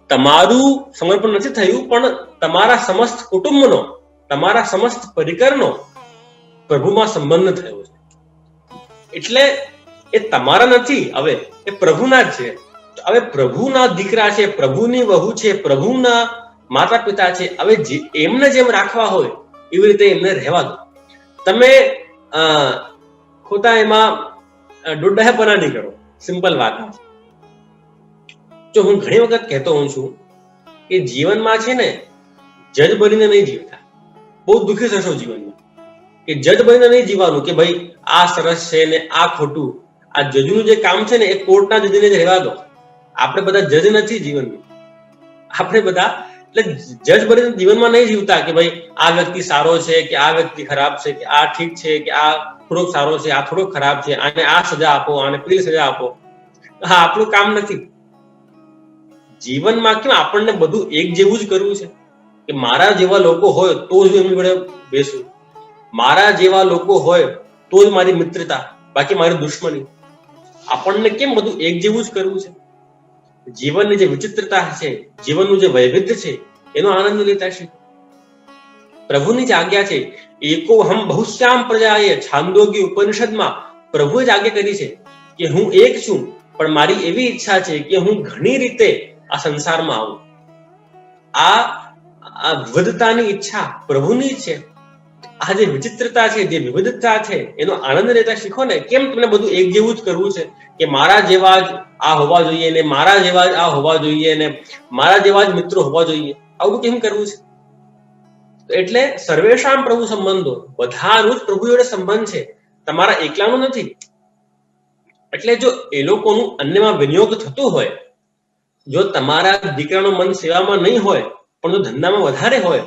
તમારું સમર્પણ નથી થયું, પણ તમારા સમસ્ત કુટુંબનો, તમારા સમસ્ત પરિકરનો પ્રભુમાં સંબંધ થયો છે. એટલે એ તમારા નથી, હવે એ પ્રભુના જ છે. હવે પ્રભુના દીકરા છે, પ્રભુની વહુ છે, પ્રભુના માતા પિતા છે. હવે એમને જેમ રાખવા હોય એવી રીતે એમને રહેવા દો. તમે ખોટા એમાં ડોડાપણા નહીં કરો. સિમ્પલ વાત. જો હું ઘણી વખત કહેતો હોઉં છું કે જીવનમાં છે ને, જજ બનીને નહીં જીવતા. બહુ દુઃખી થશો જીવનમાં. કે જજ બનીને નહીં જીવવાનું કે ભાઈ આ સરસ છે ને આ ખોટું. આ જજનું જે કામ છે ને, એ કોર્ટના જજને જ રહેવા દો. આપણે બધા જજ નથી જીવનમાં. આપણે બધા એટલે જજ બનીને જીવનમાં નહીં જીવતા કે ભાઈ આ વ્યક્તિ સારો છે કે આ વ્યક્તિ ખરાબ છે, કે આ ઠીક છે કે આ થોડોક સારો છે, આ થોડોક ખરાબ છે, આને આ સજા આપો, આને પેલી સજા આપો. હા, આપણું કામ નથી. જીવનમાં કેમ આપણને બધું એક જેવું જ કરવું છે કે મારા જેવા લોકો હોય તો જ એમની જોડે બેસું, મારા જેવા લોકો હોય તો જ મારી મિત્રતા, બાકી મારી દુશ્મની. આપણને કેમ બધું એક જેવું જ કરવું છે? જીવનની જે વિચિત્રતા છે, જીવનનું જે વૈવિધ્ય છે, એનો આનંદ લેતા શીખો. પ્રભુની જ આજ્ઞા છે. એકો હમ બહુશ્યામ પ્રજાએ, છાંદોગી ઉપનિષદમાં પ્રભુએ જ આજ્ઞા કરી છે કે હું એક છું, પણ મારી એવી ઈચ્છા છે કે હું ઘણી રીતે આ સંસારમાં આવું. આ વિવિધતાની ઈચ્છા પ્રભુની છે. આ જે વિચિત્રતા છે, જે વિવિધતા છે, એનો આનંદ લેતા શીખો ને. કેમ તમને બધું એક જેવું જ કરવું છે કે મારા જેવા જ આ હોવા જોઈએ ને મારા જેવા જ આ હોવા જોઈએ ને મારા જેવા જ મિત્રો હોવા જોઈએ? આવું કેમ કરવું છે? એટલે સર્વેશામ પ્રભુ સંબંધો, બધાનું જ પ્રભુ જોડે સંબંધ છે, તમારા એકલાનું નથી. એટલે જો એ લોકોનું અન્યમાં વિનિયોગ થતો હોય, જો તમારા દીકરાનું મન સેવામાં નહીં હોય પણ જો ધંધામાં વધારે હોય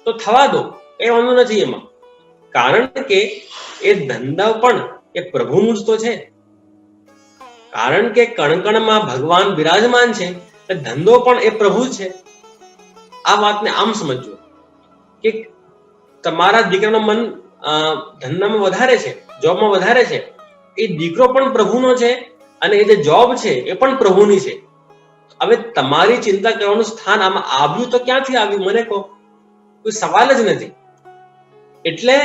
તો થવા દો, કઈ વાંધો નથી એમાં. કારણ કે એ ધંધા પણ એ પ્રભુનું જ તો છે. કારણ કે કણકણમાં ભગવાન બિરાજમાન છે, એટલે ધંધો પણ એ પ્રભુ છે. આ વાતને આમ સમજજો કે તમારા દીકરાનું મન ધંધામાં વધારે છે, જોબમાં વધારે છે, એ દીકરો પણ પ્રભુનો છે અને એ જે જોબ છે એ પણ પ્રભુની છે. હવે તમારી ચિંતા કરવાનું સ્થાન આમાં આવ્યું તો ક્યાંથી આવ્યું? મને કહો. કોઈ સવાલ જ નથી. એટલે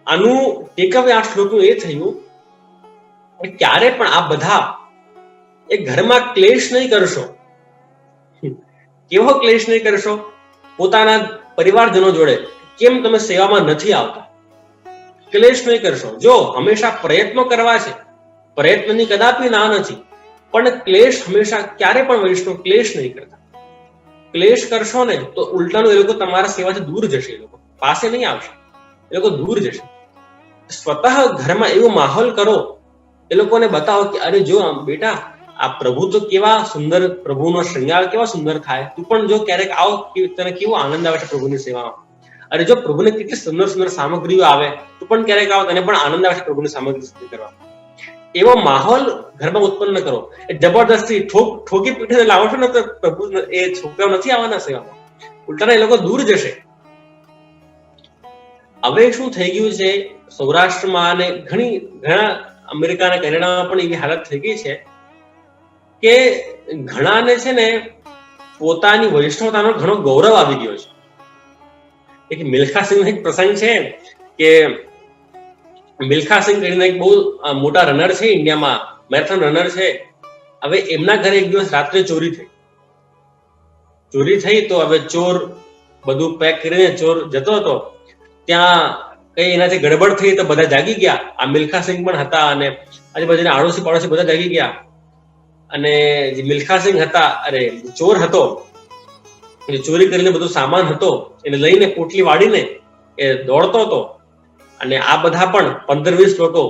આનું ટેકઅવે આ શ્લોકનું એ થયું કે ક્યારે પણ આ બધા એ ઘરમાં ક્લેશ નહીં કરશો. કેવો ક્લેશ નહીં કરશો? પોતાના પરિવારજનો જોડે કેમ તમે સેવામાં નથી આવતા, ક્લેશ નહીં કરશો. જો હંમેશા પ્રયત્નો કરવા છે, પ્રયત્નની કદાપી ના નથી, પણ ક્લેશ હંમેશા ક્યારે પણ વૈષ્ણવ ક્લેશ નહીં કરતા. ક્લેશ કરશો ને તો ઉલટાનું એ લોકો તમારા સેવાથી દૂર જશે, એ લોકો પાસે નહીં આવશે, એ લોકો દૂર જશે. સ્વતઃ ઘરમાં એવો માહોલ કરો, એ લોકોને બતાવો કે અરે જો બેટા, આ પ્રભુ તો કેવા સુંદર, પ્રભુનો શૃંગાર કેવા સુંદર થાય, તું પણ જો ક્યારેક આવ, તને કેવો આનંદ આવે છે પ્રભુની સેવામાં. અરે જો પ્રભુને કેટલી સુંદર સુંદર સામગ્રીઓ આવે, તું પણ ક્યારેક આવ, તને પણ આનંદ આવે છે પ્રભુની સામગ્રી સિદ્ધ કરવા. એવો માહોલ ઘરમાં ઉત્પન્ન કરો. એ જબરદસ્તી ઠોકી પીઠીને લાવશો ને તો પ્રભુ એ છોકરાઓ નથી આવવાના સેવામાં, ઉલટાના એ લોકો દૂર જશે. હવે શું થઈ ગયું છે સૌરાષ્ટ્રમાં અને ઘણા અમેરિકા અને કેનેડામાં પણ એવી હાલત થઈ ગઈ છે કે ઘણાને છે ને પોતાની વૈષ્ણવતાનો ઘણો ગૌરવ આવી ગયો છે. એક મિલ્ખા સિંહનો એક પ્રસંગ છે કે મિલ્ખા સિંહ કરીને એક બહુ મોટા રનર છે ઇન્ડિયામાં, મેરેથોન રનર છે. હવે એમના ઘરે એક દિવસ રાત્રે ચોરી થઈ તો હવે ચોર બધું પેક કરીને ચોર જતો હતો, ત્યાં કઈ એનાથી ગડબડ થઈ તો બધા જાગી ગયા. આ મિલ્ખા સિંહ પણ હતા અને આજુબાજુના આડોશી પાડોશી બધા જાગી ગયા. અને જે મિલ્ખા સિંહ હતા, અરે ચોર હતો, એ ચોરી કરીને બધું સામાન હતો એને લઈને પોટલી વાળીને એ દોડતો હતો. અને આ બધા પણ 15-20 લોકો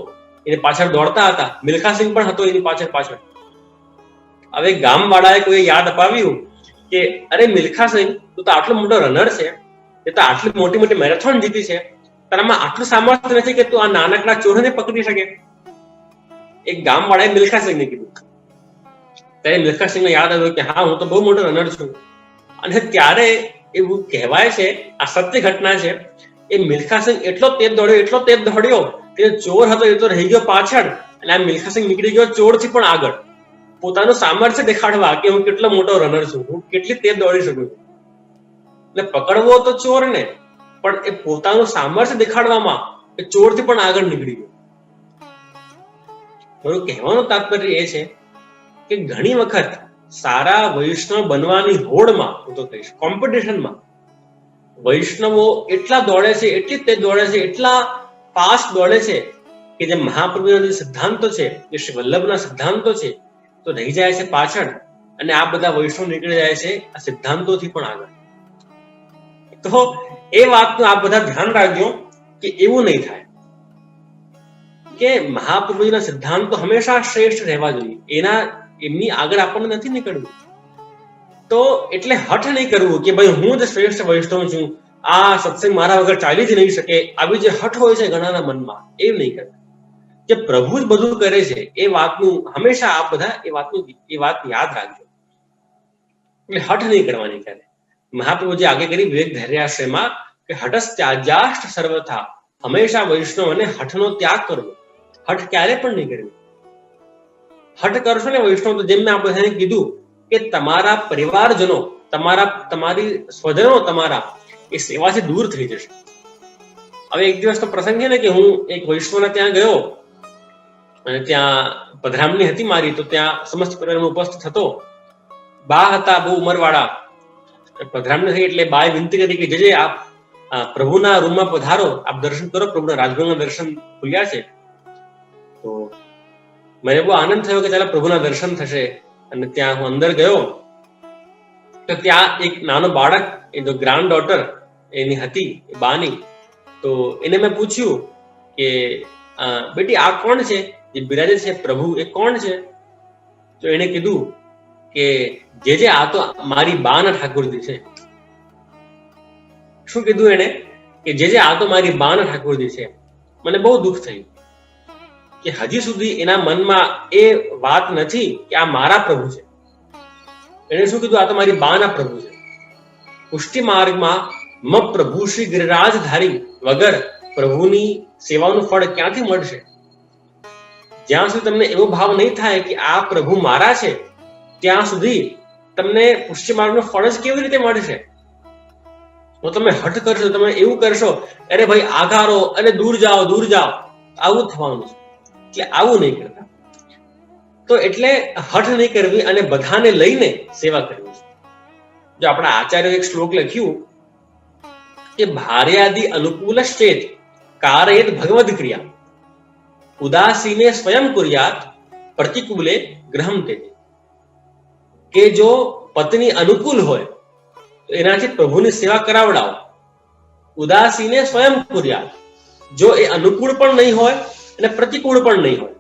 એની પાછળ દોડતા હતા. મિલ્ખા સિંહ પણ હતો એની પાછળ. હવે ગામ વાળાએ કોઈ યાદ અપાવ્યું કે અરે મિલ્ખા સિંહ, તું તો આટલો મોટો રનર છે, એ તો આટલી મોટી મોટી મેરેથોન જીતી છે, તારામાં આટલું સામર્થ્ય નથી કે તું આ નાનકડા ચોરને પકડી શકે. એક ગામ વાળાએ મિલ્ખા સિંહને કીધું. ત્યારે મિલ્ખા સિંહને યાદ આવ્યું કે હા, હું તો બહુ મોટો રનર છું. અને ત્યારે એવું કહેવાય છે, આ સત્ય ઘટના છે, એ મિલ્ખા સિંહ એટલો તેજ દોડ્યો કે ચોર હતો એ તો રહી ગયો પાછળ, અને આ મિલ્ખા સિંહ નીકળી ગયો ચોરથી પણ આગળ, પોતાનું સામર્થ્ય દેખાડવા કે હું કેટલો મોટો રનર છું, હું કેટલી તેજ દોડી શકું છું. એટલે પકડવો તો ચોરને, પણ એ પોતાનું સામર્થ્ય દેખાડવામાં એ ચોરથી પણ આગળ નીકળી ગયો. મારું કહેવાનું તાત્પર્ય એ છે કે ઘણી વખત સારા વૈષ્ણવ બનવાની હોડમાં, હું તો કહીશ કોમ્પિટિશનમાં, વૈષ્ણવો એટલા દોડે છે, એટલી તેજ દોડે છે, એટલા ફાસ્ટ દોડે છે કે જે મહાપ્રભુના જે સિદ્ધાંતો છે, જે શ્રી વલ્લભના સિદ્ધાંતો છે, તો રહી જાય છે પાછળ. અને આ બધા વૈષ્ણવ નીકળી જાય છે આ સિદ્ધાંતોથી પણ આગળ. તો એ વાતનું આપ બધા ધ્યાન રાખજો કે એવું નહીં થાય કે મહાપ્રભુજીના સિદ્ધાંતો હંમેશા શ્રેષ્ઠ રહેવા જોઈએ, એમની આગળ આપણને નથી નીકળવું. તો એટલે હઠ નહીં કરવું કે ભાઈ હું જ શ્રેષ્ઠ વૈષ્ણવ છું, આ સત્સંગ મારા વગર ચાલી જ નહીં શકે, આવી જે હઠ હોય છે ઘણાના મનમાં, એ નહીં કરવું. કે પ્રભુ જ બધું કરે છે એ વાતનું હંમેશા આપ બધા એ વાત યાદ રાખજો. એટલે હઠ નહીં કરવાની ક્યારે. મહાપ્રભુજી આગે કરી વિવેક ધૈર્યાશ્રયમાં કે હઠસ ત્યાજ્યાષ્ટ સર્વથા, હંમેશા વૈષ્ણવ અને હઠનો ત્યાગ કરવો, હઠ ક્યારે પણ નહીં કરવી. હઠ કરશો ને વૈષ્ણવ, તો જેમ મેં આ બધાને કીધું કે તમારા પરિવારજનો, તમારી સ્વજનો તમારા એ સેવાથી દૂર થઈ જશે. હવે એક દિવસ તો પ્રસંગ છે ને કે હું એક વૈષ્ણવના ત્યાં ગયો અને ત્યાં પધરામણી હતી મારી, તો ત્યાં સમસ્ત પરિવારમાં ઉપસ્થિત હતો. બા હતા બહુ ઉંમરવાળા, પધરામણી થઈ એટલે બાએ વિનંતી કરી કે જજે આપ પ્રભુના રૂમમાં પધારો, આપ દર્શન કરો, પ્રભુના રાજગૃહના દર્શન ખુલ્યા છે. તો મને બહુ આનંદ થયો કે ચાલો પ્રભુના દર્શન થશે. અને ત્યાં હું અંદર ગયો તો ત્યાં એક નાનો બાળક, એ તો ગ્રાન્ડ ડોટર એની હતી બાની. તો એને મેં પૂછ્યું કે બેટી આ કોણ છે જે બિરાજે છે પ્રભુ, એ કોણ છે? તો એને કીધું કે જે આ તો મારી બાના ઠાકોરજી છે. શું કીધું એને? કે જે આ તો મારી બાના ઠાકોરજી છે. મને બહુ દુઃખ થયું કે હજી સુધી એના મનમાં એ વાત નથી કે આ મારા પ્રભુ છે. એને શું કીધું? આ તો મારી બાના પ્રભુ છે. પુષ્ટિ માર્ગમાં મ પ્રભુ શ્રી ગિરિરાજધારી વગર પ્રભુની સેવાનું ફળ ક્યાંથી મળશે? જ્યાં સુધી તમને એવો ભાવ નહીં થાય કે આ પ્રભુ મારા છે, ત્યાં સુધી તમને પુષ્ટિ માર્ગનું ફળ જ કેવી રીતે મળશે? તો તમે હઠ કરશો, તમે એવું કરશો, અરે ભાઈ આઘારો અને દૂર જાઓ, આવું થવાનું છે. એટલે આવું નહીં કરતા. તો એટલે હઠ નહીં કરવી અને બધાને લઈને સેવા કરવી. જો આપણા આચાર્ય એક શ્લોક લખ્યું કે ભાર્યાદિ અનુકૂલ ચેત કારયેત ભગવદ ક્રિયા, ઉદાસીને સ્વયં કુર્યાત પ્રતિકૂલે ગ્રહમ તેજ. કે જો પત્ની અનુકૂલ હોય તો એનાથી પ્રભુની સેવા કરાવડાવો. ઉદાસીને સ્વયં કુર્યાત, જો એ અનુકૂળ પણ નહીં હોય અને પ્રતિકૂળ પણ નહીં હોય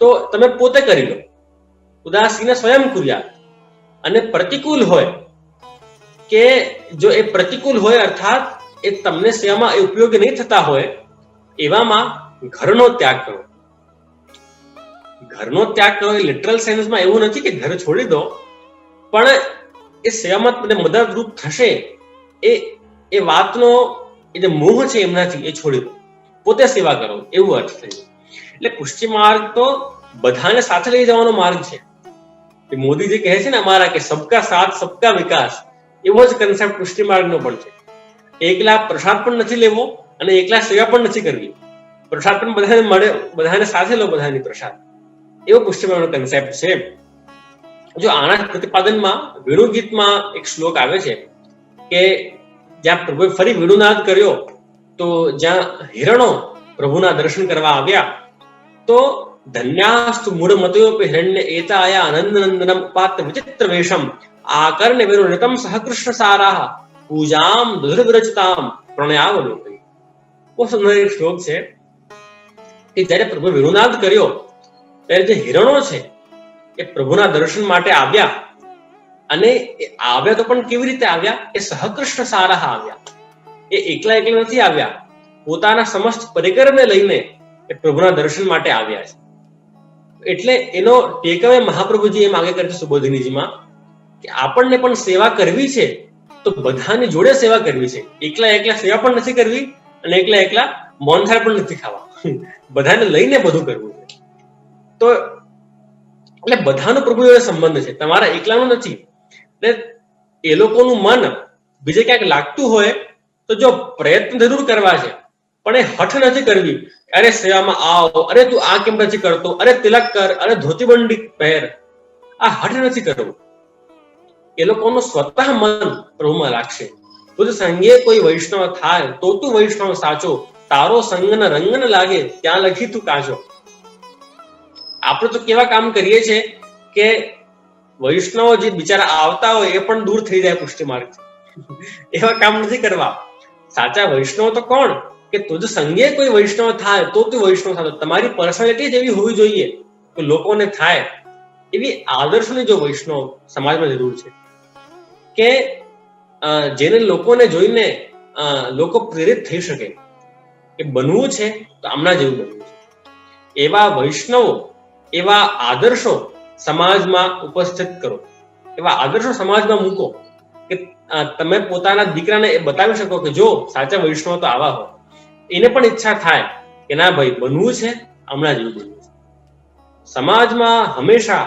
તો તમે પોતે કરી લો. ઉદાસીને સ્વયં કુર્યાત. અને પ્રતિકૂળ હોય કે જો એ પ્રતિકૂળ હોય અર્થાત એ તમને સેવામાં એ ઉપયોગી નહીં થતા હોય, એવામાં ઘરનો ત્યાગ કરો. ઘરનો ત્યાગ કરો એ લિટરલ સેન્સમાં એવું નથી કે ઘર છોડી દો, પણ એ સેવામાં તમને મદદરૂપ થશે એ વાતનો એ જે મોહ છે એમનાથી એ છોડી દો, પોતે સેવા કરો, એવું અર્થ થયું. એટલે પુષ્ટિ માર્ગ તો બધાને સાથે લઈ જવાનો માર્ગ છે. મોદીજી કહે છે ને અમારા કે સબકા સાથ સબકા વિકાસ, એવો જ કન્સેપ્ટ પુષ્ટિ માર્ગનો પણ છે. એકલા પ્રસાદ પણ નથી લેવો અને એકલા સેવા પણ નથી કરવી. પ્રસાદ પણ બધાને મળે, બધાને સાથે લો બધાની પ્રસાદ, એવો પુષ્ટિ માર્ગનો કન્સેપ્ટ છે. જો આના પ્રતિપાદનમાં વેણુ ગીતમાં એક શ્લોક આવે છે કે જ્યાં પ્રભુએ ફરી વિડુનાદ કર્યો તો જ્યાં હિરણો પ્રભુના દર્શન કરવા આવ્યા તો ધન્યાસ્તુ મૂઢમતયોપી હિરણ્ય એતા આયા આનંદનંદનમ ઉપાત્ર વિચિત્ર વેશમ આકર્ણ વિરુણિતમ સહકૃષ્ણ સારાહ પૂજામ દુર્વિરચતામ પ્રણયાવલોકઈ. બહુ સુંદર એક શ્લોક છે કે જ્યારે પ્રભુ વિરુનાદ કર્યો ત્યારે જે હિરણો છે એ પ્રભુના દર્શન માટે આવ્યા, અને આવ્યા તો પણ કેવી રીતે આવ્યા? એ સહકૃષ્ણ સારાહ આવ્યા. એ એકલા એકલા નથી આવ્યા, પોતાના સમસ્ત પરિકરને લઈને એ પ્રભુના દર્શન માટે આવ્યા છે. એટલે એનો ટેકઅવે મહાપ્રભુજી એમ આગે કરે છે સુબોધિનીજીમાં કે આપણને પણ સેવા કરવી છે તો બધાની જોડે સેવા કરવી છે. એકલા એકલા સેવા પણ નથી કરવી અને એકલા એકલા મોહનથાળ પણ નથી ખાવા. બધાને લઈને બધું કરવું છે. તો એટલે બધાનો પ્રભુ જોડે સંબંધ છે, તમારા એકલાનું નથી. એટલે એ લોકોનું મન બીજે ક્યાંક લાગતું હોય તો જો પ્રયત્ન જરૂર કરવા છે, પણ એ હઠ નથી કરવી. અરે સેવામાં આવો, અરે તું આ કેમ નથી કરતો, અરે તિલક કર, અરે ધોતીબંડી પહેર, આ હઠ નથી કરવું. એ લોકોનું સ્વતઃ મન પ્રભુમાં લાગશે. તુજ સંગે કોઈ વૈષ્ણવ થાય તો તું વૈષ્ણવ સાચો, તારો સંગન રંગન લાગે ત્યાં લખી તું કાચો. આપણે તો કેવા કામ કરીએ છીએ કે વૈષ્ણવ જે બિચારા આવતા હોય એ પણ દૂર થઈ જાય પુષ્ટિ માર્ગથી. એવા કામ નથી કરવા. સાચા વૈષ્ણવ તો કોણ? કે તુજ સંગે કોઈ વૈષ્ણવ થાય તો તું વૈષ્ણવ સાચો. તમારી પર્સનાલિટી જ એવી હોવી જોઈએ કે લોકોને થાય એવી આદર્શની જો વૈષ્ણવ સમાજમાં જરૂર છે કે જેને લોકોને જોઈને લોકો પ્રેરિત થઈ શકે કે બનવું છે તો આમના જેવું બનવું છે. એવા વૈષ્ણવો, એવા આદર્શો સમાજમાં ઉપસ્થિત કરો, એવા આદર્શો સમાજમાં મૂકો કે તમે પોતાના દીકરાને એ બતાવી શકો કે જો સાચા વૈષ્ણવ તો આવા હોય. એને પણ ઈચ્છા થાય કે ના ભાઈ બનવું છે, હમણાં જેવું બનવું છે. સમાજમાં હંમેશા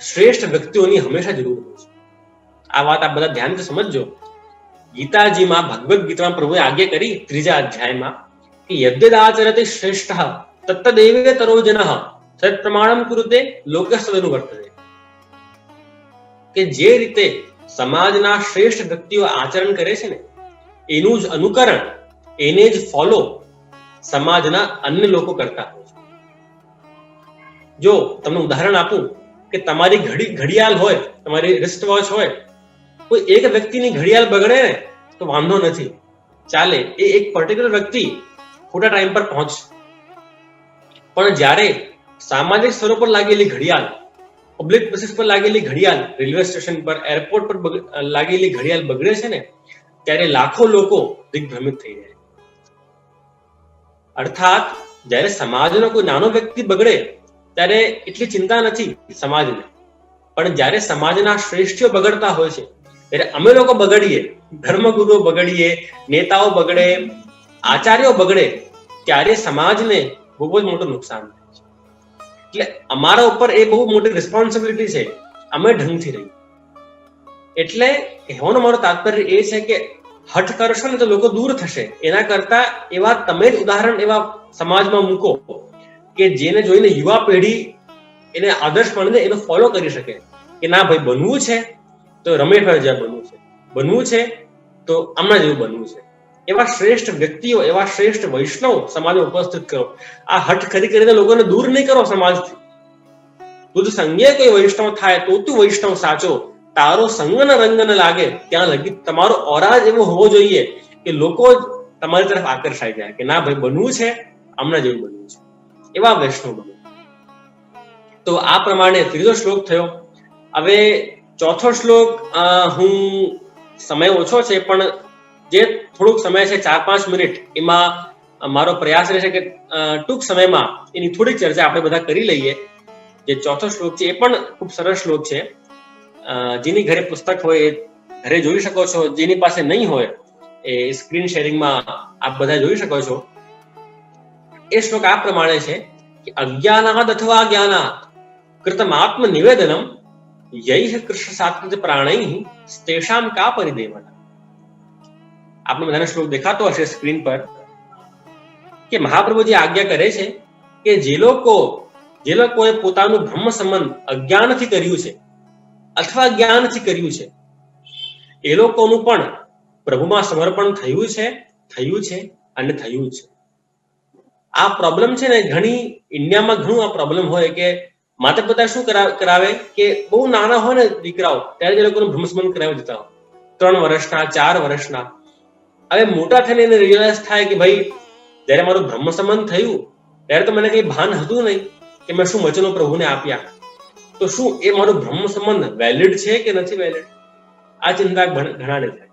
શ્રેષ્ઠ વ્યક્તિઓની હંમેશા જરૂર હોય છે. આ વાત આપ બધા ધ્યાનથી સમજજો. ગીતાજીમાં, ભગવદ્ ગીતામાં પ્રભુએ આજ્ઞા કરી 3જા અધ્યાયમાં કે યદ્યદાચરતે શ્રેષ્ઠ તત્તદેવેતરો જનઃ સત પ્રમાણમ કુરુતે લોકસ્તવેનું વર્તતે. કે જે રીતે સમાજના શ્રેષ્ઠ વ્યક્તિઓ આચરણ કરે છે ને એનું જ અનુકરણ, એને જ ફોલો સમાજના અન્ય લોકો કરતા હોય છે. જો તમને ઉદાહરણ આપું કે તમારી ઘડિયાળ હોય, તમારી રિસ્ટ વોચ હોય, કોઈ એક વ્યક્તિની ઘડિયાળ બગડે ને તો વાંધો નથી, ચાલે, એ એક પર્ટિક્યુલર વ્યક્તિ ખોટા ટાઈમ પર પહોંચશે. પણ જ્યારે સામાજિક સ્તરો પર લાગેલી ઘડિયાળ, પબ્લિક પ્લેસીસ પર લાગેલી ઘડિયાળ, રેલવે સ્ટેશન પર, એરપોર્ટ પર લાગેલી ઘડિયાળ બગડે છે ને ત્યારે લાખો લોકો દિગ્ભ્રમિત થઈ જાય. અર્થાત જ્યારે સમાજનો કોઈ નાનો વ્યક્તિ બગડે ત્યારે એટલી ચિંતા નથી સમાજને, પણ જ્યારે સમાજના શ્રેષ્ઠીઓ બગડતા હોય છે ત્યારે અમે લોકો બગડીએ, ધર્મગુરુઓ બગડીએ, નેતાઓ બગડે, આચાર્યો બગડે, ત્યારે સમાજને બહુ જ મોટું નુકસાન થાય છે. એટલે અમારા ઉપર એ બહુ મોટી રિસ્પોન્સિબિલિટી છે, અમે ઢંગથી રહીએ. એટલે કહેવાનો મારો તાત્પર્ય એ છે કે હઠ કરશો ને તો લોકો દૂર થશે. એના કરતા એવા તમે જ ઉદાહરણ એવા સમાજમાં મૂકો કે જેને જોઈને યુવા પેઢી એને આદર્શ માનીને એનો ફોલો કરી શકે કે ના ભાઈ બનવું છે તો રમેશભાઈ જેવા બનવું છે, બનવું છે તો આમના જેવું બનવું છે. એવા શ્રેષ્ઠ વ્યક્તિઓ, એવા શ્રેષ્ઠ વૈષ્ણવ સમાજમાં ઉપસ્થિત કરો. આ હઠ કરીને લોકોને દૂર નહીં કરો સમાજથી. તુજ સંગે કોઈ વૈષ્ણવ થાય તો તું વૈષ્ણવ સાચો, તારો સંગન રંગન લાગે ત્યાં લગી. તમારો ઓરા જ એવો હોવો જોઈએ કે લોકો તમારી તરફ આકર્ષાઈ જાય કે ના ભાઈ બનવું છે, આમના જેવું બનવું છે. એવા વૈષ્ણવ બનો. તો આ પ્રમાણે 3જો શ્લોક થયો. હવે 4થો શ્લોક, હું સમય ઓછો છે પણ જે થોડુંક સમય છે 4-5 મિનિટ, એમાં મારો પ્રયાસ રહેશે કે ટૂંક સમયમાં એની થોડીક ચર્ચા આપણે બધા કરી લઈએ. જે 4થો શ્લોક છે એ પણ ખૂબ સરસ શ્લોક છે. જેની ઘરે પુસ્તક હોય એ ઘરે જોઈ શકો છો, જેની પાસે નહીં હોય એ સ્ક્રીન શેરિંગમાં આપ બધા જોઈ શકો છો. એ શ્લોક આ પ્રમાણે છે કે અજ્ઞાનાદ અથવા જ્ઞાનાદ કૃતમાત્મ નિવેદનમ યૈહ કૃષ્ણ સાત્વિત પ્રાણૈ તેષામ કા પરિદેવના. આપણે બધાને શ્લોક દેખાતો હશે સ્ક્રીન પર કે મહાપ્રભુજી આજ્ઞા કરે છે કે જે લોકોએ પોતાનું બ્રહ્મ સંબંધ અજ્ઞાનથી કર્યું છે અથવા જ્ઞાનથી કર્યું છે એ લોકોનું પણ પ્રભુમાં સમર્પણ થયું છે અને થયું છે. આ પ્રોબ્લેમ છે ને, ઘણી ઇન્ડિયામાં ઘણું આ પ્રોબ્લેમ હોય કે માતા પિતા શું કરાવે કે બહુ નાના હોય ને દીકરાઓ, ત્યારે એ લોકોનું બ્રહ્મસંબંધ કરાવી દેતા હોય, 3 વર્ષના 4 વર્ષના. હવે મોટા થઈને એને રિયલાઇઝ થાય કે ભાઈ, જયારે મારું બ્રહ્મસંબંધ થયું ત્યારે તો મને કઈ ભાન હતું નહીં કે મેં શું વચનો પ્રભુને આપ્યા, તો શું એ મારો બ્રહ્મસંબંધ વેલિડ છે કે નથી વેલિડ? આ ચિંતા ઘણાને થાય.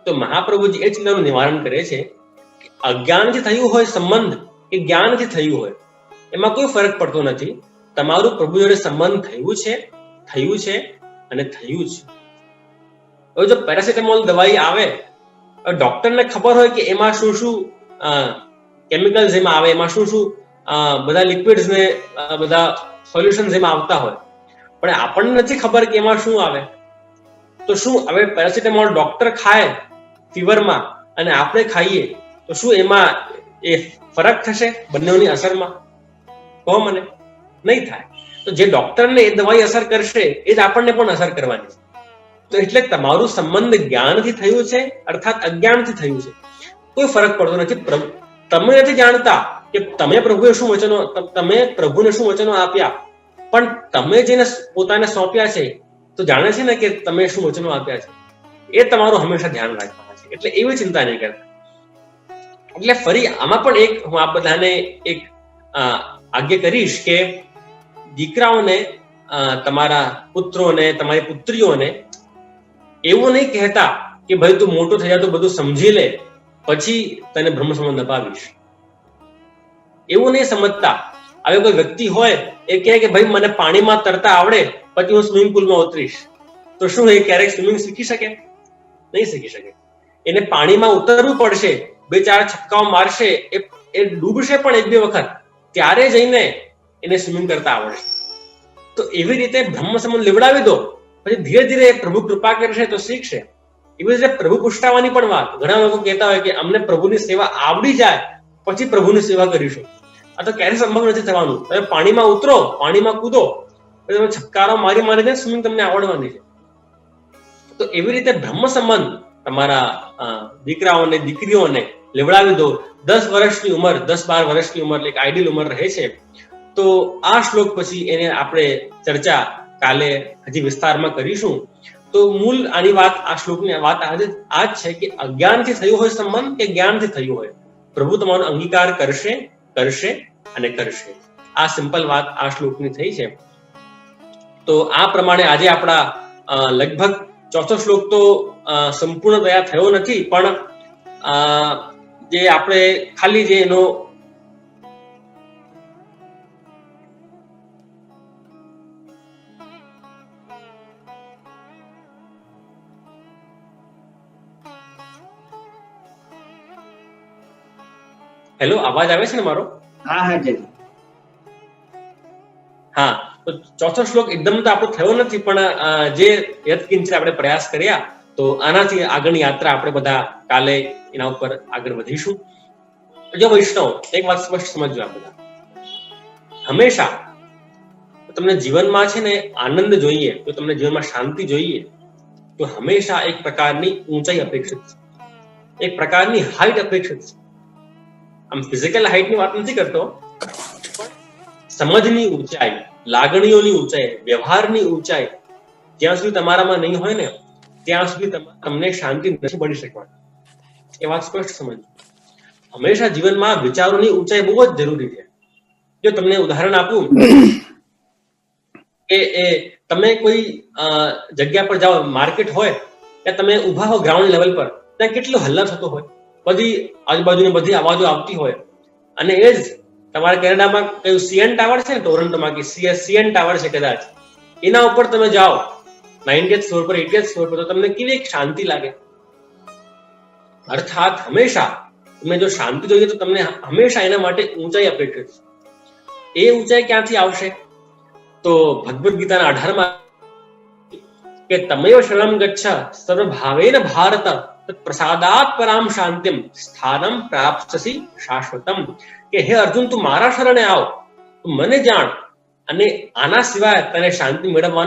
તો મહાપ્રભુજી એ ચિંતાનું નિવારણ કરે છે કે અજ્ઞાનથી થયું હોય સંબંધ કે જ્ઞાનથી થયું હોય, એમાં કોઈ ફરક પડતો નથી. તમારું પ્રભુ જોડે સંબંધ થયું છે અને થયું છે. હવે જો પેરાસિટામોલ દવાઈ આવે, ડોક્ટરને ખબર હોય કે એમાં શું શું કેમિકલ્સ એમાં આવે, એમાં શું શું બધા લિક્વિડ્સ ને બધા સોલ્યુશન્સ એમાં આવતા હોય, પણ આપણને નથી ખબર કે એમાં શું આવે. તો શું હવે પેરાસિટામોલ ડોક્ટર ખાય ફીવરમાં અને આપણે ખાઈએ તો શું એમાં એ ફરક થશે બંનેની અસરમાં? કહો મને. નહીં થાય. તો જે ડોક્ટરને એ દવાઈ અસર કરશે એ જ આપણને પણ અસર કરવાની છે. તો એટલે તમારું સંબંધ જ્ઞાનથી થયું છે અર્થાત અજ્ઞાનથી થયું છે, કોઈ ફરક પડતો નથી. તમે નથી જાણતા કે તમે પ્રભુને શું વચનો આપ્યા, પણ તમે જેને પોતાને સોંપ્યા છે તો જાણે છે ને કે તમે શું વચનો આપ્યા છે. એ તમારું હંમેશા ધ્યાન રાખવાનું છે. એટલે એવી ચિંતા નહીં કરતા. એટલે ફરી આમાં પણ હું આ બધાને એક આજ્ઞા કરીશ કે દીકરાઓને, તમારા પુત્રોને, તમારી પુત્રીઓને એવું નહીં કહેતા કે ભાઈ તું મોટો થઈ જા તો બધું સમજી લે પછી તને બ્રહ્મસંબંધ અપાવીશ. એવું નહીં સમજતા. હવે કોઈ વ્યક્તિ હોય એ કહે કે ભાઈ મને પાણીમાં તરતા આવડે પછી હું સ્વિમિંગ પુલમાં ઉતરીશ, તો શું એ ક્યારેક સ્વિમિંગ શીખી શકે? નહીં શીખી શકે. એને પાણીમાં ઉતરવું પડશે, 2-4 છક્કાઓ મારશે, એ ડૂબશે પણ 1-2 વખત, ત્યારે જઈને એને સ્વિમિંગ કરતા આવડશે. તો એવી રીતે બ્રહ્મસંબંધ લેવડાવી દો, પછી ધીરે ધીરે પ્રભુ કૃપા કરશે તો શીખશે. એવી રીતે પ્રભુ પુષ્ટાવાની પણ વાત. ઘણા લોકો કહેતા હોય કે અમને પ્રભુની સેવા આવડી જાય પછી પ્રભુની સેવા કરીશું. આ તો ક્યારેય સંભવ નથી થવાનું. તમે પાણીમાં ઉતરો, પાણીમાં કૂદો, તમે છક્કારો મારીને સ્વિમિંગ તમને આવડવાની છે. તો એવી રીતે બ્રહ્મસંબંધ તમારા દીકરાઓને, દીકરીઓને લેવડાવી દો. 10 વર્ષની ઉંમર, 10-12 વર્ષની ઉંમર એક આઈડિયલ ઉંમર રહે છે. તો આ શ્લોક પછી એને આપણે ચર્ચા કાલે હજી વિસ્તારમાં કરીશું. તો મૂળ આની વાત, આ શ્લોકની વાત આજે આ જ છે કે અજ્ઞાનથી થયું હોય સંબંધ કે જ્ઞાનથી થયું હોય, પ્રભુ તમારો અંગીકાર કરશે અને કરશે. આ સિમ્પલ વાત આ શ્લોકની થઈ છે. તો આ પ્રમાણે આજે આપણા લગભગ ચોથો શ્લોક તો સંપૂર્ણ તૈયાર થયો નથી, પણ જે આપણે ખાલી જે એનો હેલો, અવાજ આવે છે ને મારો? હા. તો ચોથો શ્લોક એકદમ તો આપણો થયો નથી, પણ જે યત્કિંચિત આપણે પ્રયાસ કર્યા, તો આનાથી આગળની યાત્રા આપણે બધા કાલે એના ઉપર આગળ વધીશું. જો વૈષ્ણવ, એક વાત સ્પષ્ટ સમજજો, આ બધા હંમેશા તમને જીવનમાં છે ને આનંદ જોઈએ, તો તમને જીવનમાં શાંતિ જોઈએ, તો હંમેશા એક પ્રકારની ઊંચાઈ અપેક્ષિત છે, એક પ્રકારની હાઈટ અપેક્ષિત છે. આમ ફિઝિકલ હાઈટની વાત નથી કરતો, સમજની ઊંચાઈ, લાગણીઓની ઊંચાઈ, વ્યવહારની ઊંચાઈ જ્યાં સુધી તમારામાં નહીં હોય ને ત્યાં સુધી તમને શાંતિ નથી મળી શકવાની. એ વાત સ્પષ્ટ સમજો. હંમેશા જીવનમાં વિચારોની ઊંચાઈ બહુ જ જરૂરી છે. જો તમને ઉદાહરણ આપું કે તમે કોઈ જગ્યા પર જાઓ, માર્કેટ હોય ત્યાં તમે ઉભા હો ગ્રાઉન્ડ લેવલ પર, ત્યાં કેટલો હલ્લા થતો હોય, બધી આજુબાજુની બધી અવાજો આવતી હોય. અને એ જ તમારા કેનેડામાં કયું CN ટાવર છે ને, ટોરન્ટોમાં કે CN ટાવર છે કદાચ, એના ઉપર તમે જાઓ 90th ફ્લોર પર, 80th ફ્લોર પર, તો તમને કેવી એક શાંતિ લાગે. અર્થાત હંમેશા તમને જો શાંતિ જોઈએ તો તમને હંમેશા એના માટે ઊંચાઈ અપેક્ષિત છે. એ ઊંચાઈ ક્યાંથી આવશે? તો ભગવદ્ ગીતાના 18માં કે તમેવ શરણમ ગચ્છ સર્વભાવેન ભારત પ્રસાદાત પરામ શાંતિમ સ્થાનમ પ્રાપ્સ્યસી શાશ્વતમ. કે હે અર્જુન, તું મારા શરણે આવ, તું મને જાણ, અને આના સિવાય તને શાંતિ મેળવવાની